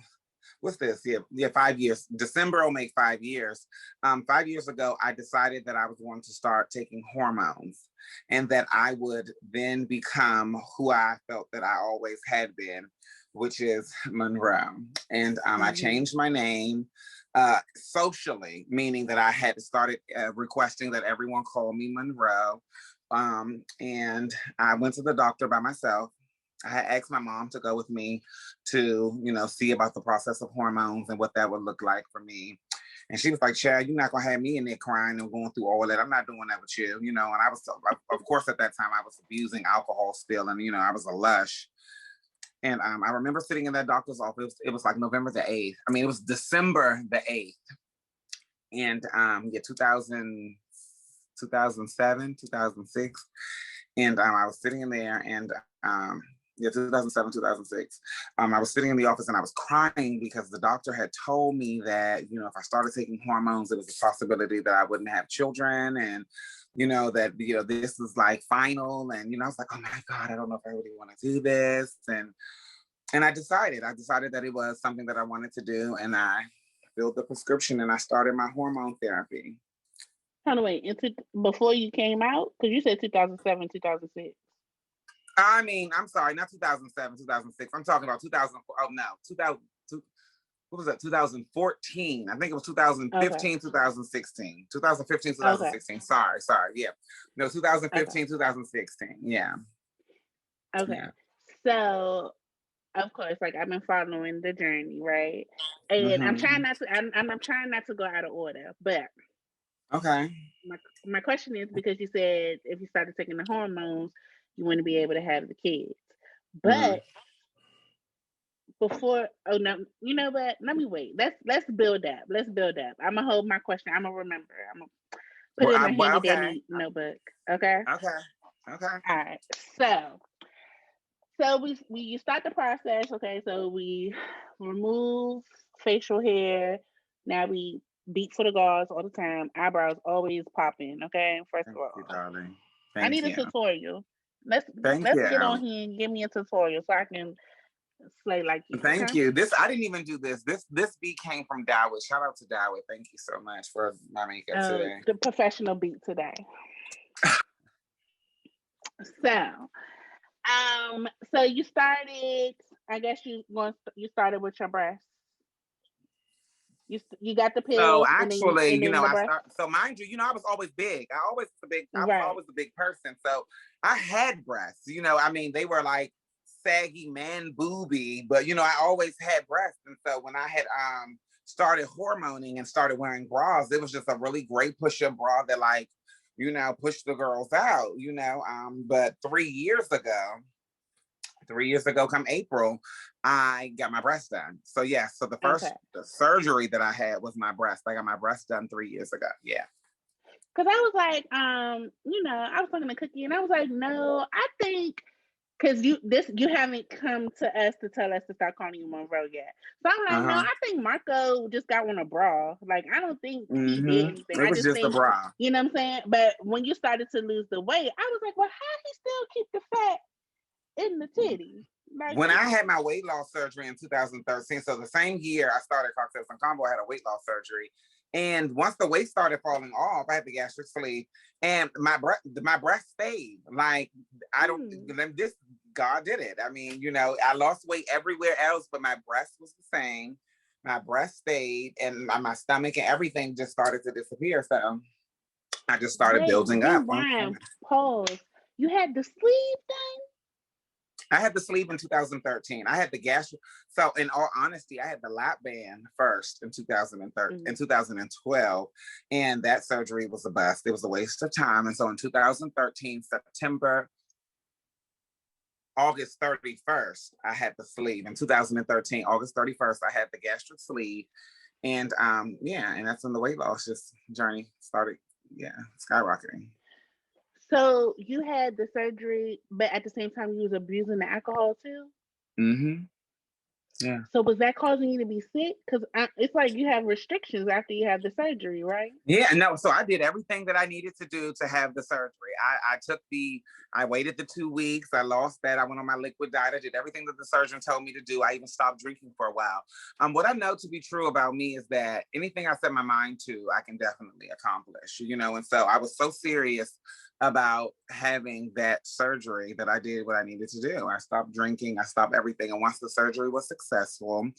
what's this? Yeah, 5 years. December will make 5 years. 5 years ago, I decided that I was going to start taking hormones and that I would then become who I felt that I always had been, which is Monroe. And I changed my name socially, meaning that I had started requesting that everyone call me Monroe. And I went to the doctor by myself. I had asked my mom to go with me to, you know, see about the process of hormones and what that would look like for me. And she was like, Chad, you're not going to have me in there crying and going through all that. I'm not doing that with you, you know. And I was, of course, at that time, I was abusing alcohol still. And, you know, I was a lush. And I remember sitting in that doctor's office. It was like November the 8th. I mean, it was December the 8th. And 2007, 2006. And I was sitting in there and 2007, 2006. I was sitting in the office and I was crying because the doctor had told me that, you know, if I started taking hormones, it was a possibility that I wouldn't have children. And, you know, that, you know, this was like final. And, you know, I was like, oh my God, I don't know if I really want to do this. And I decided that it was something that I wanted to do. And I filled the prescription and I started my hormone therapy. Kind of wait, before you came out? Because you said 2007, 2006. I mean, I'm sorry, not 2007, 2006. I'm talking about 2004. Oh, no, 2000. What was that? 2014. I think it was 2015, 2016. 2015, 2016. Okay. Sorry. Yeah. No, 2015, 2016. Yeah. Okay. Yeah. So, of course, like I've been following the journey, right? And I'm trying not to. I'm trying not to go out of order, but. Okay. My question is because you said if you started taking the hormones, you wouldn't be able to have the kids. But before, oh no, you know what? Let me wait. Let's build up. I'm gonna hold my question. I'm gonna remember. I'm gonna put it in my handy dandy notebook. Okay. Okay. All right. So you start the process. Okay. So we remove facial hair. Now we beat for the gauze all the time. Eyebrows always popping. Okay. First of all, you, darling. I need a tutorial. Let's get on here and give me a tutorial so I can slay like you. Thank you. I didn't even do this. This beat came from Dawit. Shout out to Dawit. Thank you so much for my makeup today. The professional beat today. So you started I guess you started with your breasts. You got the So pills actually, and then the breast. so mind you, I was always big. I was Right. always a big person. So I had breasts, I mean, they were like saggy man booby, but I always had breasts. And so when I had started hormoning and started wearing bras, it was just a really great push-up bra that like, pushed the girls out, but 3 years ago, come April, I got my breast done. So yeah, so the first Okay. surgery that I had was my breast. I got my breast done 3 years ago. Yeah. Cause I was like, I was talking to Cookie, and I was like, no, I think because you haven't come to us to tell us to start calling you Monroe yet. So I'm like, no, Uh-huh. I think Marco just got on a bra. Like, I don't think he did Mm-hmm. anything. It I was just just a think, bra. you know what I'm saying? But when you started to lose the weight, I was like, well, how he still keep the fat in the titty? Like, When I had my weight loss surgery in 2013, so the same year I started Cocktails and Combo, I had a weight loss surgery. And once the weight started falling off, I had the gastric sleeve, and my breast stayed. Like I don't this God did it. I mean, I lost weight everywhere else, but my breast was the same. My breast stayed, and my stomach and everything just started to disappear. So I just started wait, building up. rewind, pause. You had the sleeve done? I had the sleeve in 2013. I had the gastric. So in all honesty, I had the lap band first in 2013, in 2012. And that surgery was a bust. It was a waste of time. And so in 2013, August 31st, I had the sleeve. In 2013, August 31st, I had the gastric sleeve. And and that's when the weight loss journey started, skyrocketing. So you had the surgery, but at the same time you was abusing the alcohol too? Mm-hmm. Yeah. So was that causing you to be sick? Because it's like you have restrictions after you have the surgery, right? Yeah, no. So I did everything that I needed to do to have the surgery. I waited the 2 weeks. I lost that. I went on my liquid diet. I did everything that the surgeon told me to do. I even stopped drinking for a while. What I know to be true about me is that anything I set my mind to, I can definitely accomplish, And so I was so serious about having that surgery that I did what I needed to do. I stopped drinking. I stopped everything. And once the surgery was successful,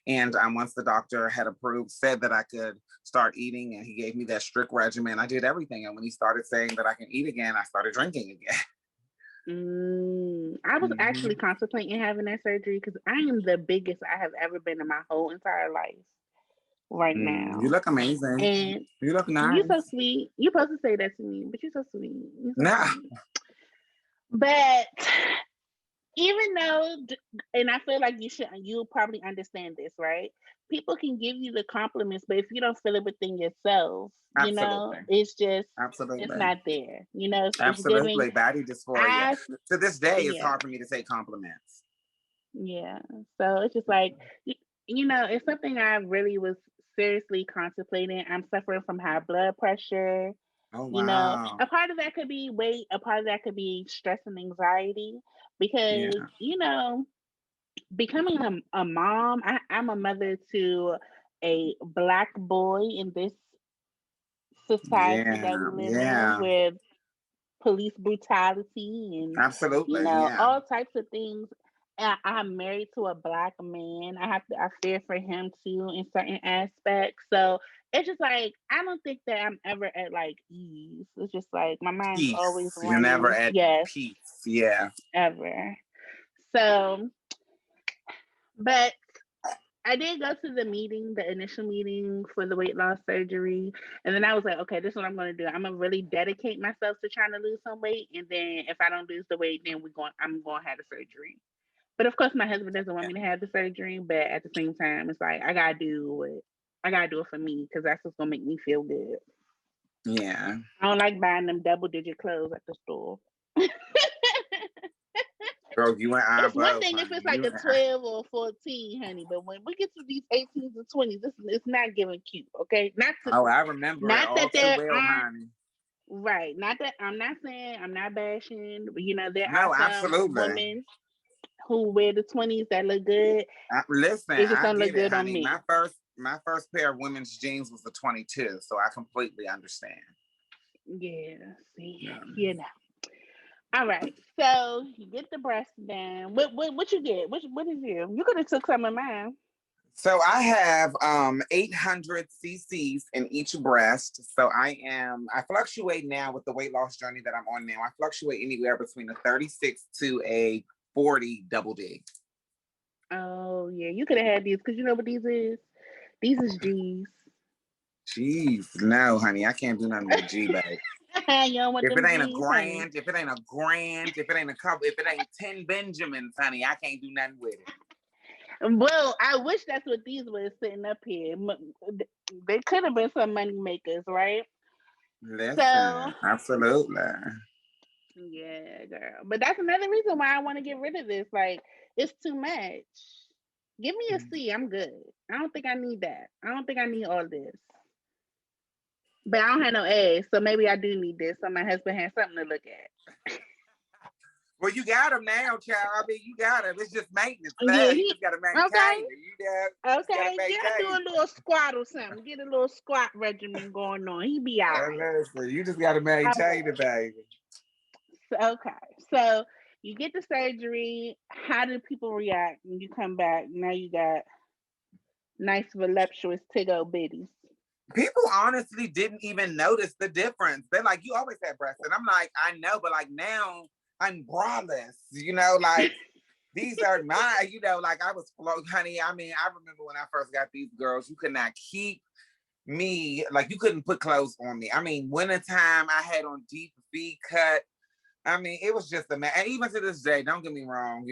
and once the doctor had said that I could start eating, and he gave me that strict regimen, I did everything. And when he started saying that I can eat again, I started drinking again. I was actually contemplating having that surgery because I am the biggest I have ever been in my whole entire life right now. You look amazing. And you look nice. You're so sweet. You're supposed to say that to me, but you're so sweet. Sweet. But even though, and I feel like you'll probably understand this, right? People can give you the compliments, but if you don't feel it within yourself, it's just, it's not there. It's Absolutely. Body dysphoria. To this day, it's hard for me to take compliments. Yeah. So it's just like, it's something I really was seriously contemplating. I'm suffering from high blood pressure. Oh, wow. A part of that could be weight, a part of that could be stress and anxiety because, becoming a mom, I'm a mother to a Black boy in this society that we live in with police brutality and absolutely, all types of things. I'm married to a Black man. I fear for him too in certain aspects. So it's just like I don't think that I'm ever at like ease. It's just like my mind's peace. Always running. You're never at peace. Yeah. Ever. So, but I did go to the initial meeting for the weight loss surgery. And then I was like, okay, this is what I'm going to do. I'm going to really dedicate myself to trying to lose some weight. And then if I don't lose the weight, then I'm going to have the surgery. But of course, my husband doesn't want me to have the surgery. But at the same time, it's like, I got to do it for me because that's what's going to make me feel good. Yeah. I don't like buying them double-digit clothes at the store. Girl, you and I It's both, one thing if it's like a 12 or 14, honey, but when we get to these 18s and 20s, it's not giving cute, okay? I remember not it all that too well, honey. Right. Not that I'm not saying, I'm not bashing, but there are some absolutely women who wear the 20s that look good. Listen, it just don't I look get good it, honey. On me. My first pair of women's jeans was a 22, so I completely understand. Yeah, see, All right. So you get the breast done. What you get? What is you? You could have took some of mine. So I have 800 cc's in each breast. So I fluctuate now with the weight loss journey that I'm on now. I fluctuate anywhere between a 36 to a 40 double D. Oh yeah, you could have had these because you know what these is. These is G's. Jeez, no, honey, I can't do nothing with a G bag. You don't want If it them ain't a G's, honey. grand, if it ain't a grand, if it ain't a couple, if it ain't 10 Benjamins, honey, I can't do nothing with it. Well, I wish that's what these were sitting up here. They could have been some money makers, right? So Listen, absolutely. yeah, girl. But that's another reason why I want to get rid of this. Like, it's too much. Give me a C. I'm good. I don't think I need that. I don't think I need all this. But I don't have no A, so maybe I do need this. So my husband has something to look at. Well, you got them now, child. I mean, you got them. It's just maintenance now. Yeah, You he just got to okay. maintain it. You just got to Okay, yeah, do maintain a little squat or something. Get a little squat regimen going on. He be all right. Listen, you just got to maintain it, baby. So you get the surgery. How do people react when you come back? Now you got nice, voluptuous tiggo bitties. People honestly didn't even notice the difference. They're like, you always had breasts. And I'm like, I know, but like now I'm braless, like these are my, like I was honey. I mean, I remember when I first got these girls, you could not keep me, like you couldn't put clothes on me. I mean, wintertime I had on deep V cut. I mean, it was just and even to this day, don't get me wrong,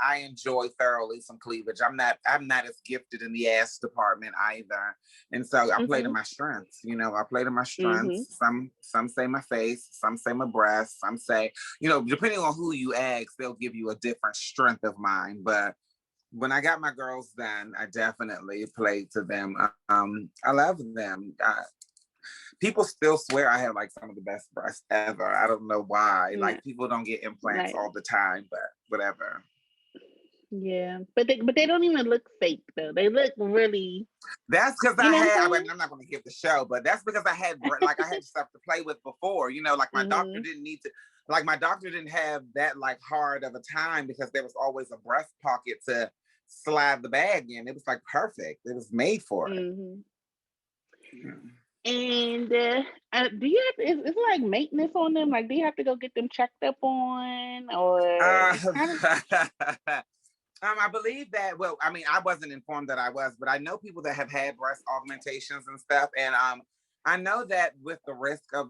I enjoy thoroughly some cleavage. I'm not as gifted in the ass department either. And so I play to my strengths, I play to my strengths. Some say my face, some say my breasts, some say, depending on who you ask, they'll give you a different strength of mine. But when I got my girls done, I definitely played to them. I love them. People still swear I have like some of the best breasts ever. I don't know why. Yeah. Like people don't get implants all the time, but whatever. Yeah, but they don't even look fake though. They look really. That's because You know what I'm I'm not going to give the show, but that's because I had stuff to play with before. Like my doctor didn't need to. Like my doctor didn't have that like hard of a time because there was always a breast pocket to slide the bag in. It was like perfect. It was made for it. Yeah. And do you have to, is it like maintenance on them? Like, do you have to go get them checked up on, or I believe that. Well, I mean, I wasn't informed that I was, but I know people that have had breast augmentations and stuff, and I know that with the risk of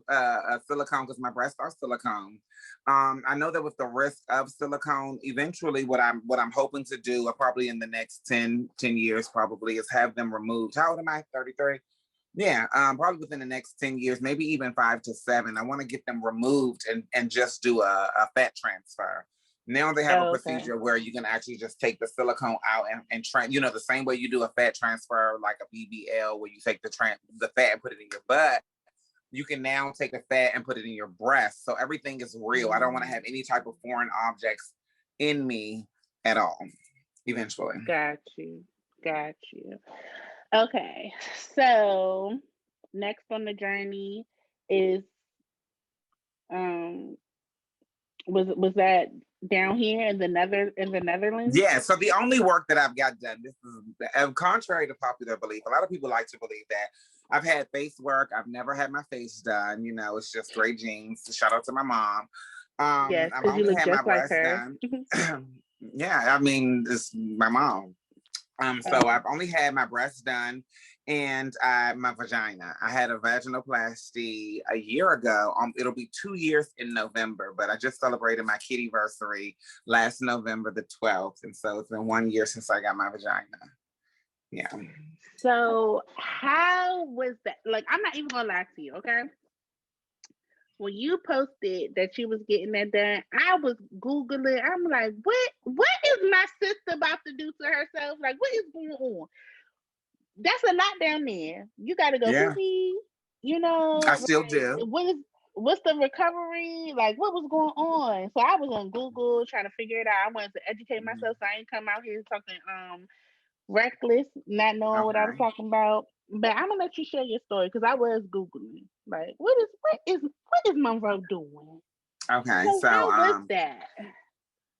silicone, because my breasts are silicone. I know that with the risk of silicone, eventually, what I'm hoping to do, probably in the next 10 years, probably is have them removed. How old am I? 33. Yeah, probably within the next 10 years, maybe even 5 to 7. I want to get them removed and just do a fat transfer. Now they have a procedure where you can actually just take the silicone out and the same way you do a fat transfer, like a BBL, where you take the fat and put it in your butt. You can now take the fat and put it in your breast. So everything is real. I don't want to have any type of foreign objects in me at all, eventually. Got you. Okay, so next on the journey is was that down here in the Netherlands? Yeah, so the only work that I've got done, this is contrary to popular belief. A lot of people like to believe that I've had face work. I've never had my face done. It's just straight jeans. Shout out to my mom. Yes, I've because you only look had my just like breasts her. done. Yeah, I mean, it's my mom. So I've only had my breasts done and my vagina. I had a vaginoplasty a year ago. It'll be 2 years in November, but I just celebrated my kittyversary last November the 12th. And so it's been 1 year since I got my vagina. Yeah. So how was that? Like, I'm not even gonna lie to you, okay? When you posted that you was getting that done, I was Googling. I'm like, what is my sister about to do to herself? Like, what is going on? That's a lot down there. You got to go pee. I still do. What's the recovery? Like, what was going on? So I was on Google trying to figure it out. I wanted to educate myself, so I ain't come out here talking reckless, not knowing what I was talking about. But I'm gonna let you share your story because I was Googling. Like, what is Monroe doing? Okay, So so how was that?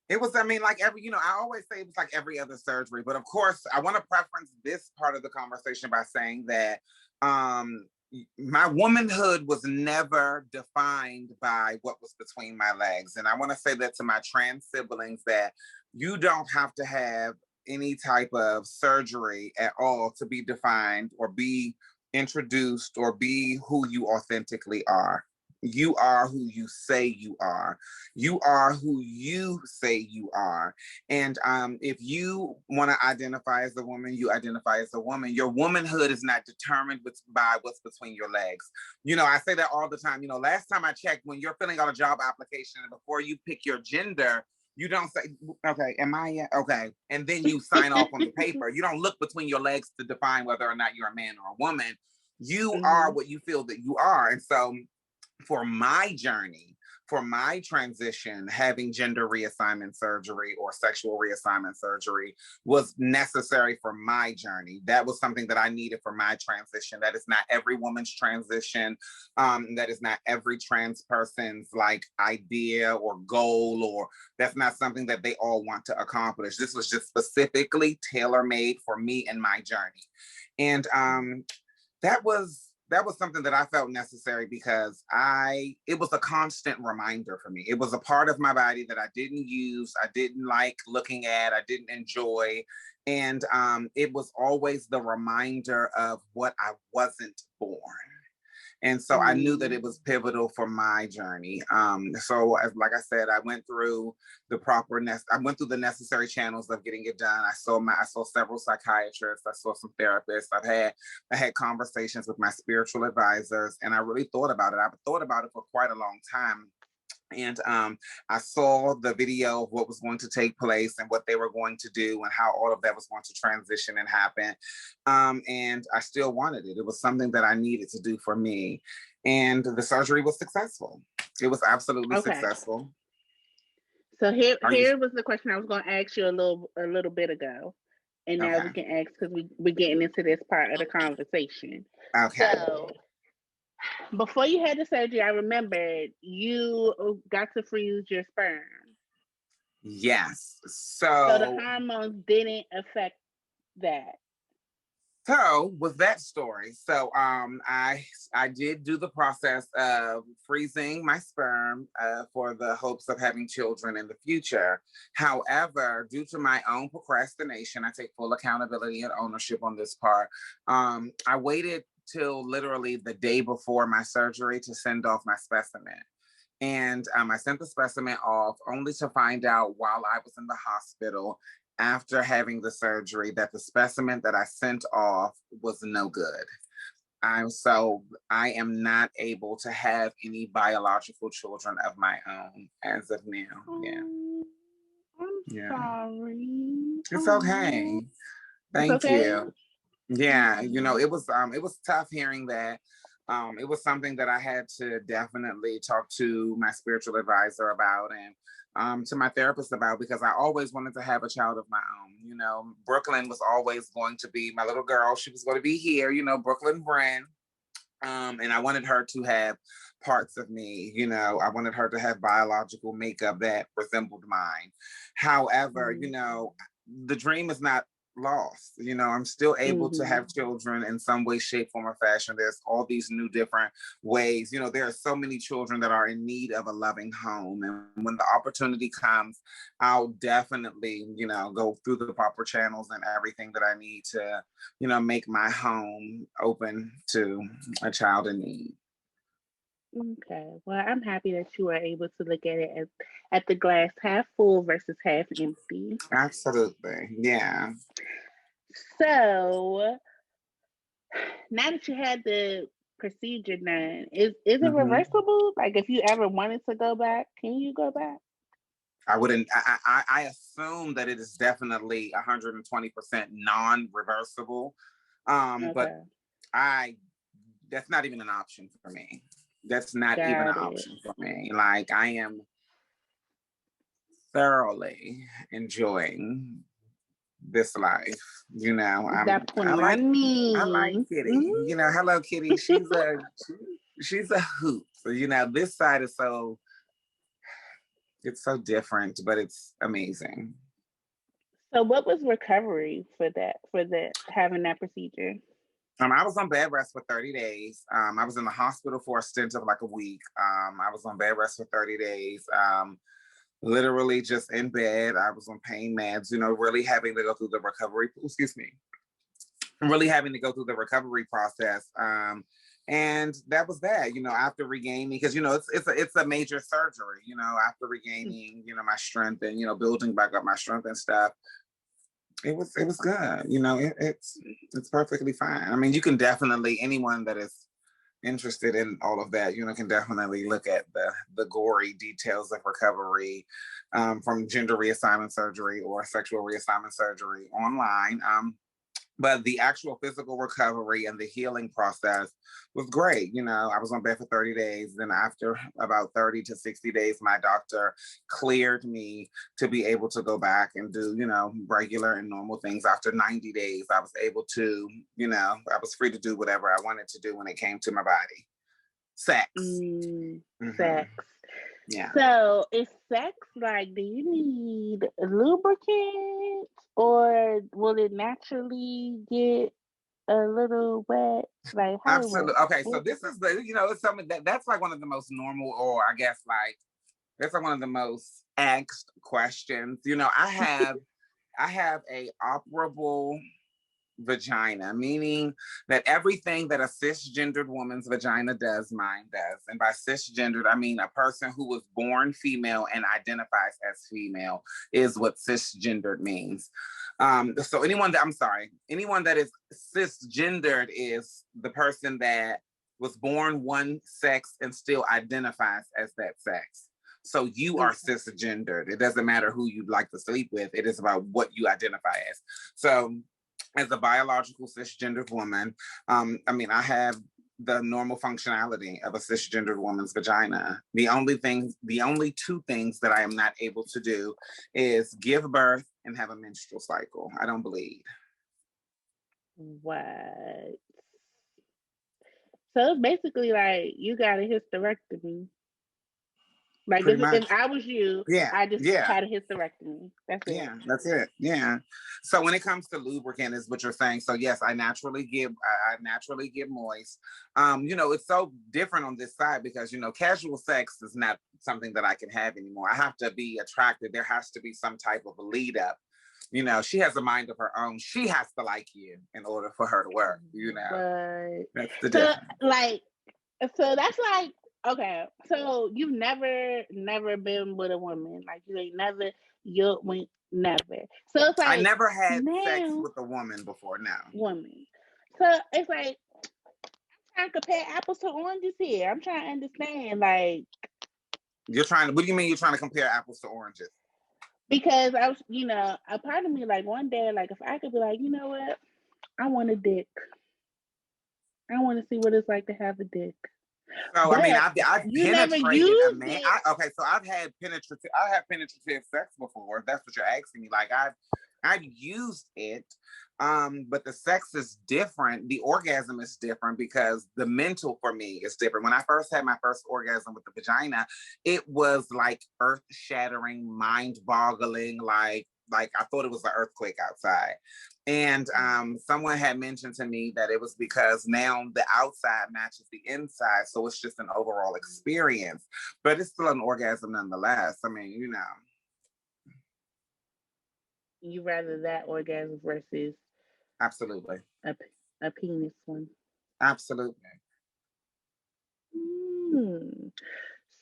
it was, I mean, like every, I always say it was like every other surgery, but of course, I want to preference this part of the conversation by saying that my womanhood was never defined by what was between my legs. And I want to say that to my trans siblings, that you don't have to have any type of surgery at all to be defined or be introduced or be who you authentically are. You are who you say you are. You are who you say you are. And if you want to identify as a woman, you identify as a woman. Your womanhood is not determined by what's between your legs. I say that all the time. Last time I checked, when you're filling out a job application and before you pick your gender, you don't say, okay, am I? Okay. And then you sign off on the paper. You don't look between your legs to define whether or not you're a man or a woman. You are what you feel that you are. And so for my journey, for my transition, having gender reassignment surgery or sexual reassignment surgery was necessary for my journey. That was something that I needed for my transition. That is not every woman's transition. That is not every trans person's like idea or goal, or that's not something that they all want to accomplish. This was just specifically tailor-made for me and my journey. And that was something that I felt necessary because it was a constant reminder for me. It was a part of my body that I didn't use, I didn't like looking at, I didn't enjoy. And it was always the reminder of what I wasn't born. And so I knew that it was pivotal for my journey. So like I said, I went through the necessary channels of getting it done. I saw several psychiatrists. I saw some therapists. I had conversations with my spiritual advisors, and I really thought about it. I've thought about it for quite a long time. And I saw the video of what was going to take place and what they were going to do and how all of that was going to transition and happen. And I still wanted it. It was something that I needed to do for me. And the surgery was successful. It was absolutely successful. So here was the question I was going to ask you a little bit ago. And now we can ask because we're getting into this part of the conversation. Okay. So before you had the surgery, I remembered you got to freeze your sperm. Yes. So the hormones didn't affect that. So with that story, I did do the process of freezing my sperm for the hopes of having children in the future. However, due to my own procrastination, I take full accountability and ownership on this part. I waited till literally the day before my surgery to send off my specimen. And I sent the specimen off only to find out while I was in the hospital after having the surgery that the specimen that I sent off was no good. So I am not able to have any biological children of my own as of now. Yeah. I'm sorry. It's okay. Thank you. Yeah, it was tough hearing that. It was something that I had to definitely talk to my spiritual advisor about and to my therapist about, because I always wanted to have a child of my own. Brooklyn was always going to be my little girl. She was going to be here, Brooklyn Brand. And I wanted her to have parts of me, I wanted her to have biological makeup that resembled mine. However, the dream is not lost. I'm still able to have children in some way, shape, form, or fashion. There's all these new different ways. There are so many children that are in need of a loving home. And when the opportunity comes, I'll definitely, go through the proper channels and everything that I need to, make my home open to a child in need. Okay. Well, I'm happy that you were able to look at it at the glass half full versus half empty. Absolutely. Yeah. So now that you had the procedure done, is it reversible? Like if you ever wanted to go back, can you go back? I wouldn't. I assume that it is definitely 120% non-reversible. But that's not even an option for me. That's not even an option for me. Like, I am thoroughly enjoying this life. I like Kitty. Hello Kitty. She's a hoot. So, this side is so It's so different, but it's amazing. So what was recovery for that having that procedure? I was on bed rest for 30 days. I was in the hospital for a stint of like a week. I was on bed rest for 30 days. Literally just in bed. I was on pain meds, really having to go through the recovery. Excuse me. Really having to go through the recovery process. And that was that, after regaining, because it's a major surgery, after regaining, my strength and building back up my strength and stuff. It was good, it's perfectly fine. I mean, you can definitely, anyone that is interested in all of that, can definitely look at the gory details of recovery from gender reassignment surgery or sexual reassignment surgery online. But the actual physical recovery and the healing process was great. I was on bed for 30 days. Then after about 30 to 60 days, my doctor cleared me to be able to go back and do, regular and normal things. After 90 days, I was able to, I was free to do whatever I wanted to do when it came to my body. Sex. Sex. Yeah. So is sex like, do you need a lubricant or will it naturally get a little wet? Like how it Absolutely. works? Okay, so this is the, it's something that's like one of the most normal, or I guess like that's like one of the most asked questions. I have a operable vagina, meaning that everything that a cisgendered woman's vagina does, mine does. And by cisgendered, I mean a person who was born female and identifies as female is what cisgendered means. So anyone that is cisgendered is the person that was born one sex and still identifies as that sex. So you are cisgendered. It doesn't matter who you'd like to sleep with. It is about what you identify as. So as a biological cisgendered woman, I have the normal functionality of a cisgendered woman's vagina. The only two things that I am not able to do is give birth and have a menstrual cycle. I don't bleed. What? So it's basically like you got a hysterectomy. Like Pretty much. if I was you, Yeah. I just Yeah. had a hysterectomy. That's it. Yeah, that's it. Yeah. So when it comes to lubricant, is what you're saying. So yes, I naturally get moist. It's so different on this side because casual sex is not something that I can have anymore. I have to be attracted. There has to be some type of a lead up. She has a mind of her own. She has to like you in order for her to work. But That's the difference. So that's like, okay, so you've never been with a woman, like you ain't never, never. So it's like I never had sex now, with a woman before. No. woman. So it's like I'm trying to compare apples to oranges here. I'm trying to understand, like, What do you mean you're trying to compare apples to oranges? because I was, a part of me, like one day, like if I could be like, you know what, I want a dick. I want to see what it's like to have a dick. So But I've you never penetrated a used man. it. So I've had penetrative sex before. If that's what you're asking me. Like I've used it, but the sex is different. The orgasm is different because the mental for me is different. When I first had my first orgasm with the vagina, it was like earth-shattering, mind-boggling. Like I thought it was an earthquake outside. And someone had mentioned to me that it was because now the outside matches the inside. So it's just an overall experience, but it's still an orgasm nonetheless. You rather that orgasm versus Absolutely. a penis one. Absolutely.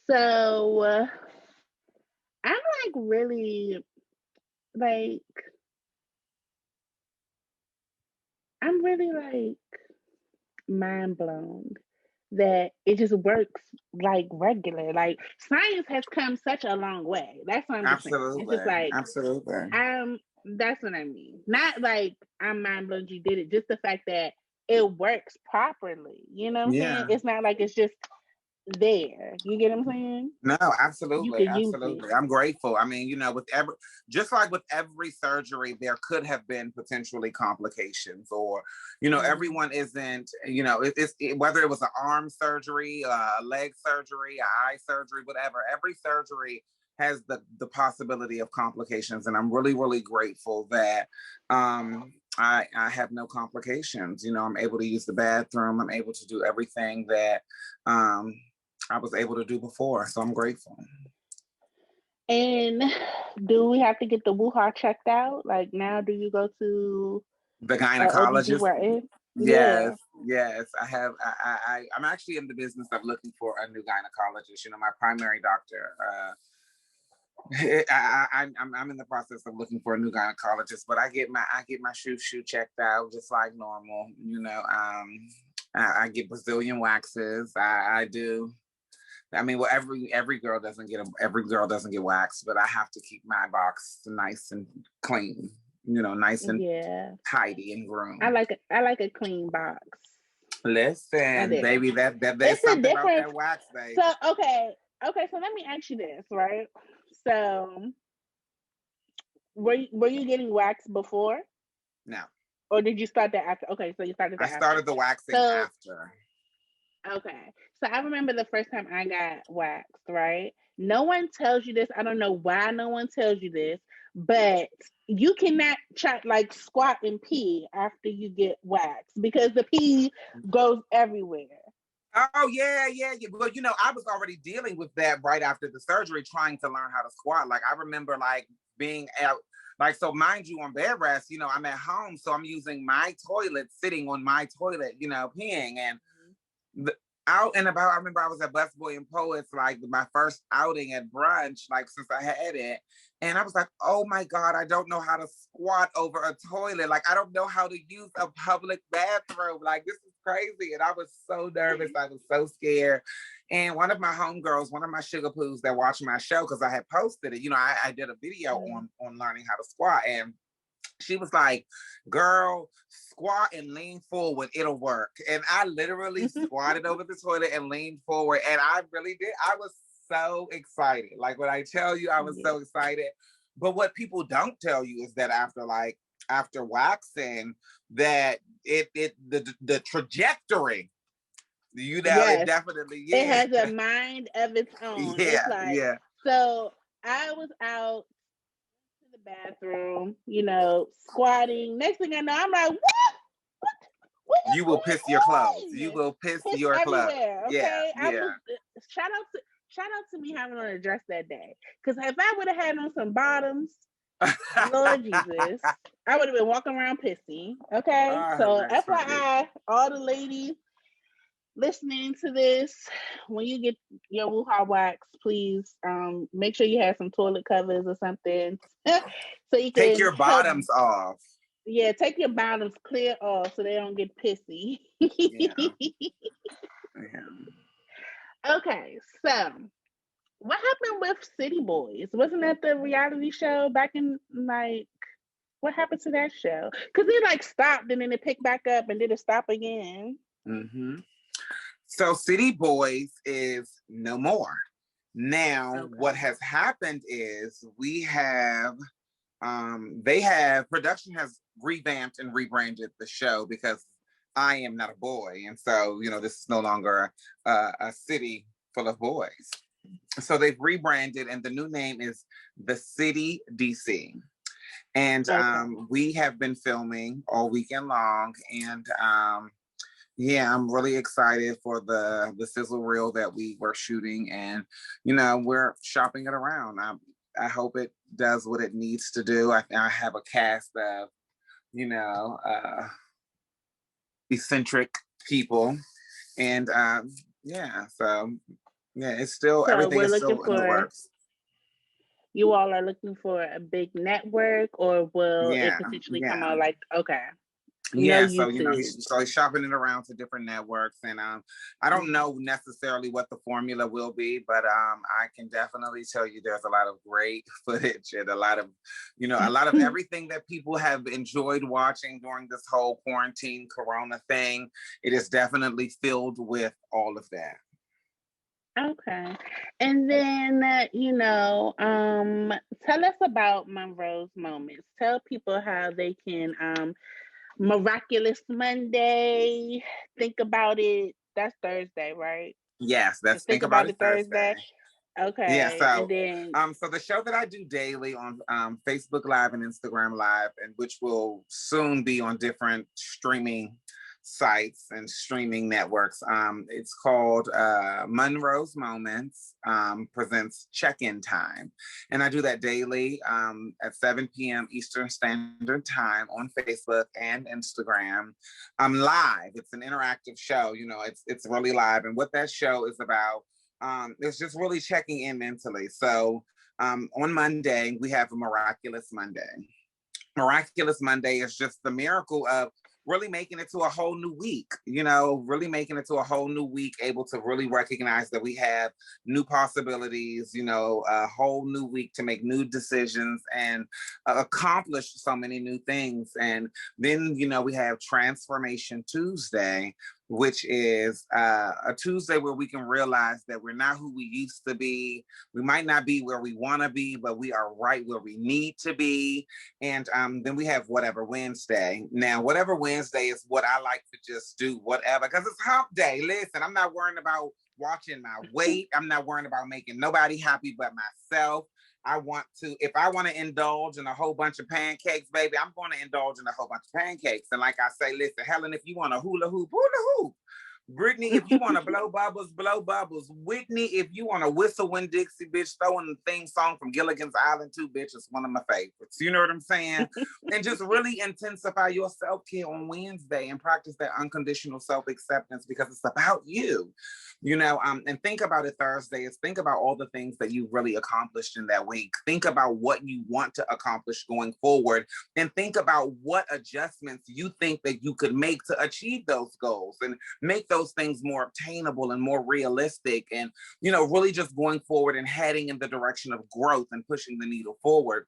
So I'm like really like I'm really like mind blown that it just works like regular. Like science has come such a long way. That's what I'm just saying. It's just like Absolutely. that's what I mean. Not like I'm mind blown you did it. Just the fact that it works properly. You know what I'm saying? It's not like it's just there. You get what I'm saying? No, You absolutely. can use Absolutely. it. I'm grateful. Just like with every surgery, there could have been potentially complications or, everyone isn't, whether it was an arm surgery, a leg surgery, an eye surgery, whatever, every surgery has the possibility of complications. And I'm really, really grateful that I have no complications. You know, I'm able to use the bathroom. I'm able to do everything that I was able to do before. So I'm grateful. And do we have to get the Wuha checked out? Like now, do you go to The gynecologist? OBGYN? Yes, yes. I'm actually in the business of looking for a new gynecologist. You know, my primary doctor. I'm in the process of looking for a new gynecologist, but I get my shoe checked out just like normal. You know, I get Brazilian waxes. I do. I mean, well, every girl doesn't get waxed, but I have to keep my box nice and clean. You know, nice and tidy and groomed. I like a clean box. Listen, baby, there's something about that wax, baby. So okay. So let me ask you this, right? So, were you getting waxed before? No. Or did you start that after? Okay, so you started that I started the waxing after. Okay. So I remember the first time I got waxed, right? No one tells you this. I don't know why no one tells you this, but you cannot squat and pee after you get waxed because the pee goes everywhere. Oh, yeah. Well, you know, I was already dealing with that right after the surgery, trying to learn how to squat. Like, I remember, like, being out, like, so mind you, on bed rest, you know, I'm at home, so I'm using my toilet, sitting on my toilet, you know, peeing. And out and about, I remember I was at Busboy and Poets, like, my first outing at brunch, like, since I had it. And I was like, oh my God, I don't know how to squat over a toilet. Like, I don't know how to use a public bathroom. Like, this is crazy. And I was so nervous. I was so scared. And one of my homegirls, one of my sugar poos that watched my show, because I had posted it, you know, I did a video on learning how to squat. And she was like, girl, squat and lean forward, it'll work. And I literally squatted over the toilet and leaned forward. And I really did. I was so excited. Like, when I tell you, I was so excited. But what people don't tell you is that after waxing, that the trajectory, you know, it definitely, it has a mind of its own. So I was out to the bathroom, you know, squatting. Next thing I know, I'm like, what you will piss your clothes. You will piss your clothes. Okay. Shout out to me having on a dress that day. Because if I would have had on some bottoms, Lord Jesus, I would have been walking around pissy. Okay. So FYI, all the ladies listening to this, when you get your Wuha wax, please make sure you have some toilet covers or something. So you can take your bottoms off. Yeah, take your bottoms clear off so they don't get pissy. Okay, so what happened with City Boys? Wasn't that the reality show back in, like, what happened to that show? Because it, like, stopped and then it picked back up and did it stop again? Mm-hmm. So City Boys is no more. Now, what has happened is production has revamped and rebranded the show because I am not a boy. And so, you know, this is no longer a city full of boys. So they've rebranded, and the new name is The City DC. And we have been filming all weekend long. And I'm really excited for the sizzle reel that we were shooting. And, you know, we're shopping it around. I hope it does what it needs to do. I have a cast of, you know, eccentric people. And it's still, everything is still in the works. You all are looking for a big network, or will it potentially come out like, so you know, he's shopping it around to different networks, and I don't know necessarily what the formula will be, but I can definitely tell you there's a lot of great footage and a lot of everything that people have enjoyed watching during this whole quarantine Corona thing. It is definitely filled with all of that. Okay. And then, tell us about Monroe's Moments. Tell people how they can, Miraculous Monday, think about it. That's Thursday, right? Yes, that's think about it Thursday. Yeah, Okay, and so then so the show that I do daily on Facebook Live and Instagram Live, and which will soon be on different streaming sites and streaming networks. It's called Monroe's Moments presents Check-In Time, and I do that daily at 7 p.m. Eastern Standard Time on Facebook and Instagram. I'm live. It's an interactive show. You know, it's really live, and what that show is about. It's just really checking in mentally. So on Monday, we have a Miraculous Monday. Miraculous Monday is just the miracle of really making it to a whole new week, you know, really making it to a whole new week, able to really recognize that we have new possibilities, you know, a whole new week to make new decisions and accomplish so many new things. And then, you know, we have Transformation Tuesday, which is a Tuesday where we can realize that we're not who we used to be. We might not be where we want to be, but we are right where we need to be. And then we have Whatever Wednesday. Now, Whatever Wednesday is what I like to just do whatever, because it's hump day. Listen, I'm not worrying about watching my weight. I'm not worrying about making nobody happy but myself. If I want to indulge in a whole bunch of pancakes, baby, I'm going to indulge in a whole bunch of pancakes. And like I say, listen, Helen, if you want to hula hoop, hula hoop. Brittany, if you want to blow bubbles, blow bubbles. Whitney, if you want to whistle when Dixie, bitch, throwing the theme song from Gilligan's Island too, bitch, it's one of my favorites. You know what I'm saying? And just really intensify your self-care on Wednesday and practice that unconditional self-acceptance, because it's about you. You know, and think about it Thursday is think about all the things that you really accomplished in that week. Think about what you want to accomplish going forward, and think about what adjustments you think that you could make to achieve those goals and make those things more obtainable and more realistic, and, you know, really just going forward and heading in the direction of growth and pushing the needle forward.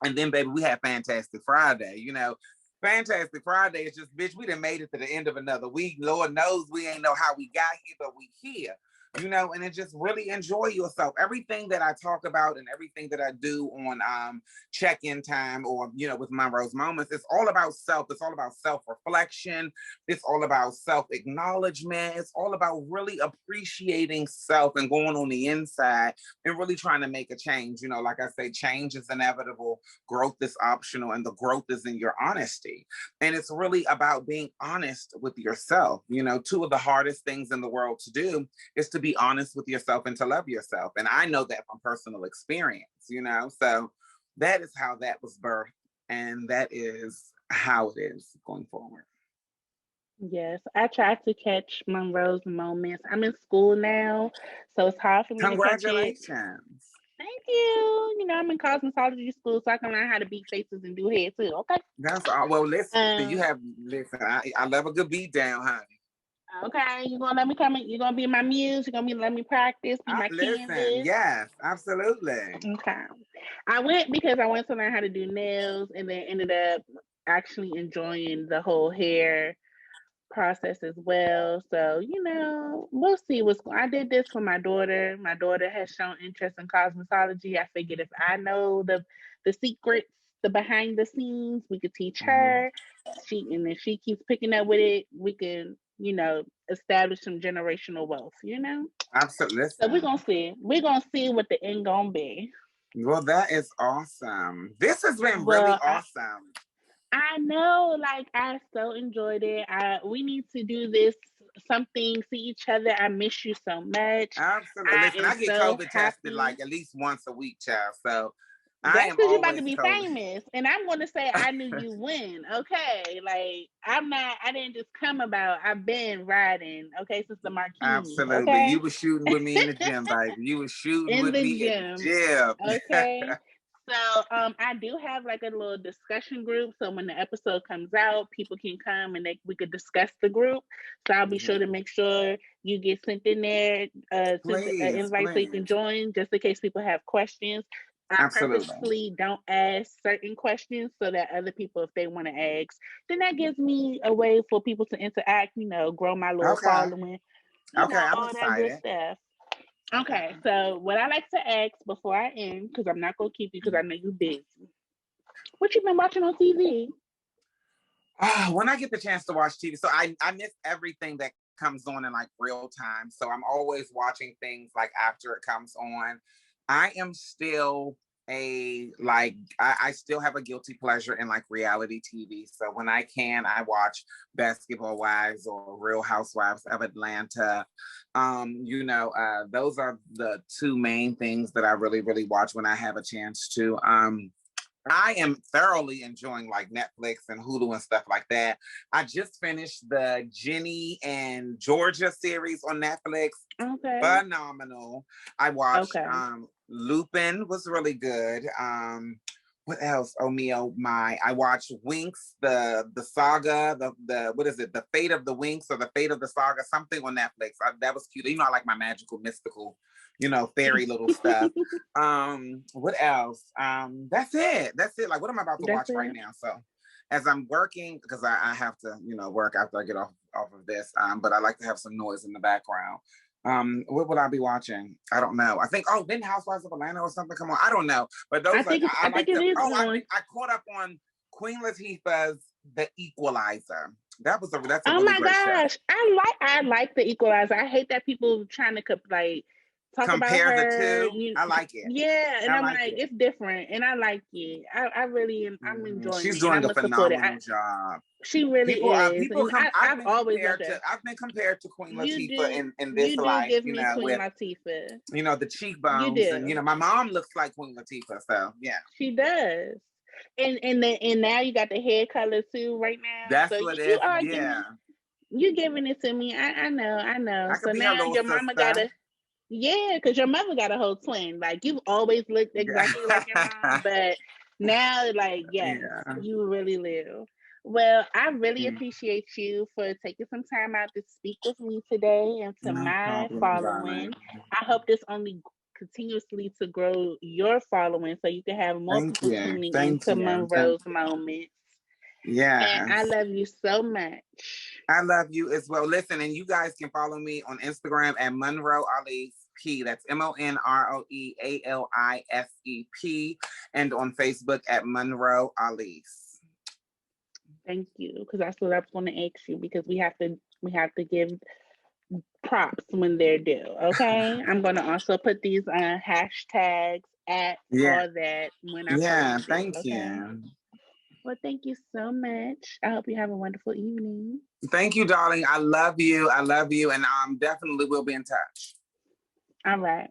And then, baby, we have Fantastic Friday. You know, Fantastic Friday is just, bitch, we done made it to the end of another week. Lord knows we ain't know how we got here, but we here. You know, and it just really enjoy yourself. Everything that I talk about and everything that I do on check-in time, or, you know, with Monroe's Moments, it's all about self. It's all about self-reflection. It's all about self-acknowledgement. It's all about really appreciating self and going on the inside and really trying to make a change. You know, like I say, change is inevitable, growth is optional, and the growth is in your honesty. And it's really about being honest with yourself. You know, two of the hardest things in the world to do is to be honest with yourself and to love yourself. And I know that from personal experience, you know, so that is how that was birthed. And that is how it is going forward. yes, I tried to catch Monroe's Moments. I'm in school now, so it's hard for me to catch it. Congratulations. Thank you. You know, I'm in cosmetology school, so I can learn how to beat faces and do hair too. Okay. That's all. Well, listen, Um. I love a good beat down, honey. Okay. You gonna let me come in? You gonna be my muse? You gonna let me practice? Be my Listen, canvas? yes, absolutely. Okay. I went because I wanted to learn how to do nails, and then ended up actually enjoying the whole hair process as well. So, you know, we'll see I did this for my daughter. My daughter has shown interest in cosmetology. I figured if I know the secrets, the behind the scenes, we could teach Mhm. her. And if she keeps picking up with it, we can, you know, establish some generational wealth, you know? Absolutely. So we're Listen. gonna see. We're gonna see what the end gonna be. Well, that is awesome. This has been really Well, awesome. I know, like I so enjoyed it. We need to do this something, see each other. I miss you so much. Absolutely. I Listen, am I get so COVID tested happy. like at least once a week, child. So I That's am because you're about to always be COVID. famous. And I'm gonna say I knew you when. Okay. Like I didn't just come about. I've been riding, okay, since the martinis, Absolutely. okay? You were shooting with me in the gym, baby. You were shooting In with the me in gym. the gym. Okay. So I do have like a little discussion group. So when the episode comes out, people can come and we could discuss the group. So I'll be sure to Mhm. make sure you get sent in there, send an Please, invite so you can please. join, just in case people have questions. I Absolutely. purposely don't ask certain questions so that other people, if they want to ask, then that gives me a way for people to interact, you know, grow my little Okay. following, you Okay. know, I'm all that good excited. stuff. Okay, Okay. so what I like to ask before I end, because I'm not gonna keep you because I know you're busy. What you been watching on TV? When I get the chance to watch TV, so I miss everything that comes on in like real time. So I'm always watching things like after it comes on. I am still I still have a guilty pleasure in like reality TV. So when I can, I watch Basketball Wives or Real Housewives of Atlanta. Those are the two main things that I really, really watch when I have a chance to. I am thoroughly enjoying like Netflix and Hulu and stuff like that. I just finished the Jenny and Georgia series on Netflix. Okay. Phenomenal. I watched Okay. Lupin was really good. What else? Oh me, oh my. I watched Winx, the saga, the what is it? The Fate of the Winx or the Fate of the Saga, something on Netflix. That was cute. You know, I like my magical, mystical, fairy little stuff. What else? That's it. Like, what am I about to watch right now? So as I'm working, because I have to, work after I get off of this. But I like to have some noise in the background. What would I be watching? I don't know. I think then Housewives of Atlanta or something. Come on, I don't know. But those I think it is on. I caught up on Queen Latifah's The Equalizer. That's a really oh my great gosh, show. I like The Equalizer. I hate that people trying to talk Compare about her. the two. I like it. Yeah, and I'm like, it. it's different, and I like it. I really am. I'm enjoying it. She's doing a phenomenal it. job. She really is. I've always loved her. I've been compared to Queen Latifah in this life. You do give me Queen with Latifah. The cheekbones. You do. And my mom looks like Queen Latifah, so yeah. She does. And now you got the hair color too right now. That's so what you are yeah. You giving it to me. I know. I so now your mama got because your mother got a whole twin. Like you've always looked exactly like your mom, but now you really live. Well, I really appreciate you for taking some time out to speak with me today and to my following. I hope this only continuously to grow your following so you can have more people tuning into Monroe's Moments. Yeah. And I love you so much. I love you as well. Listen, and you guys can follow me on Instagram at Monroe Alise P. That's MonroeAlisep. And on Facebook at Monroe Alise. Thank you, because that's what I was going to ask you, because we have to give props when they're due. Okay, I'm going to also put these hashtags at all that when I post it. Thank you. Well, thank you so much. I hope you have a wonderful evening. Thank you, darling. I love you. And definitely will be in touch. All right.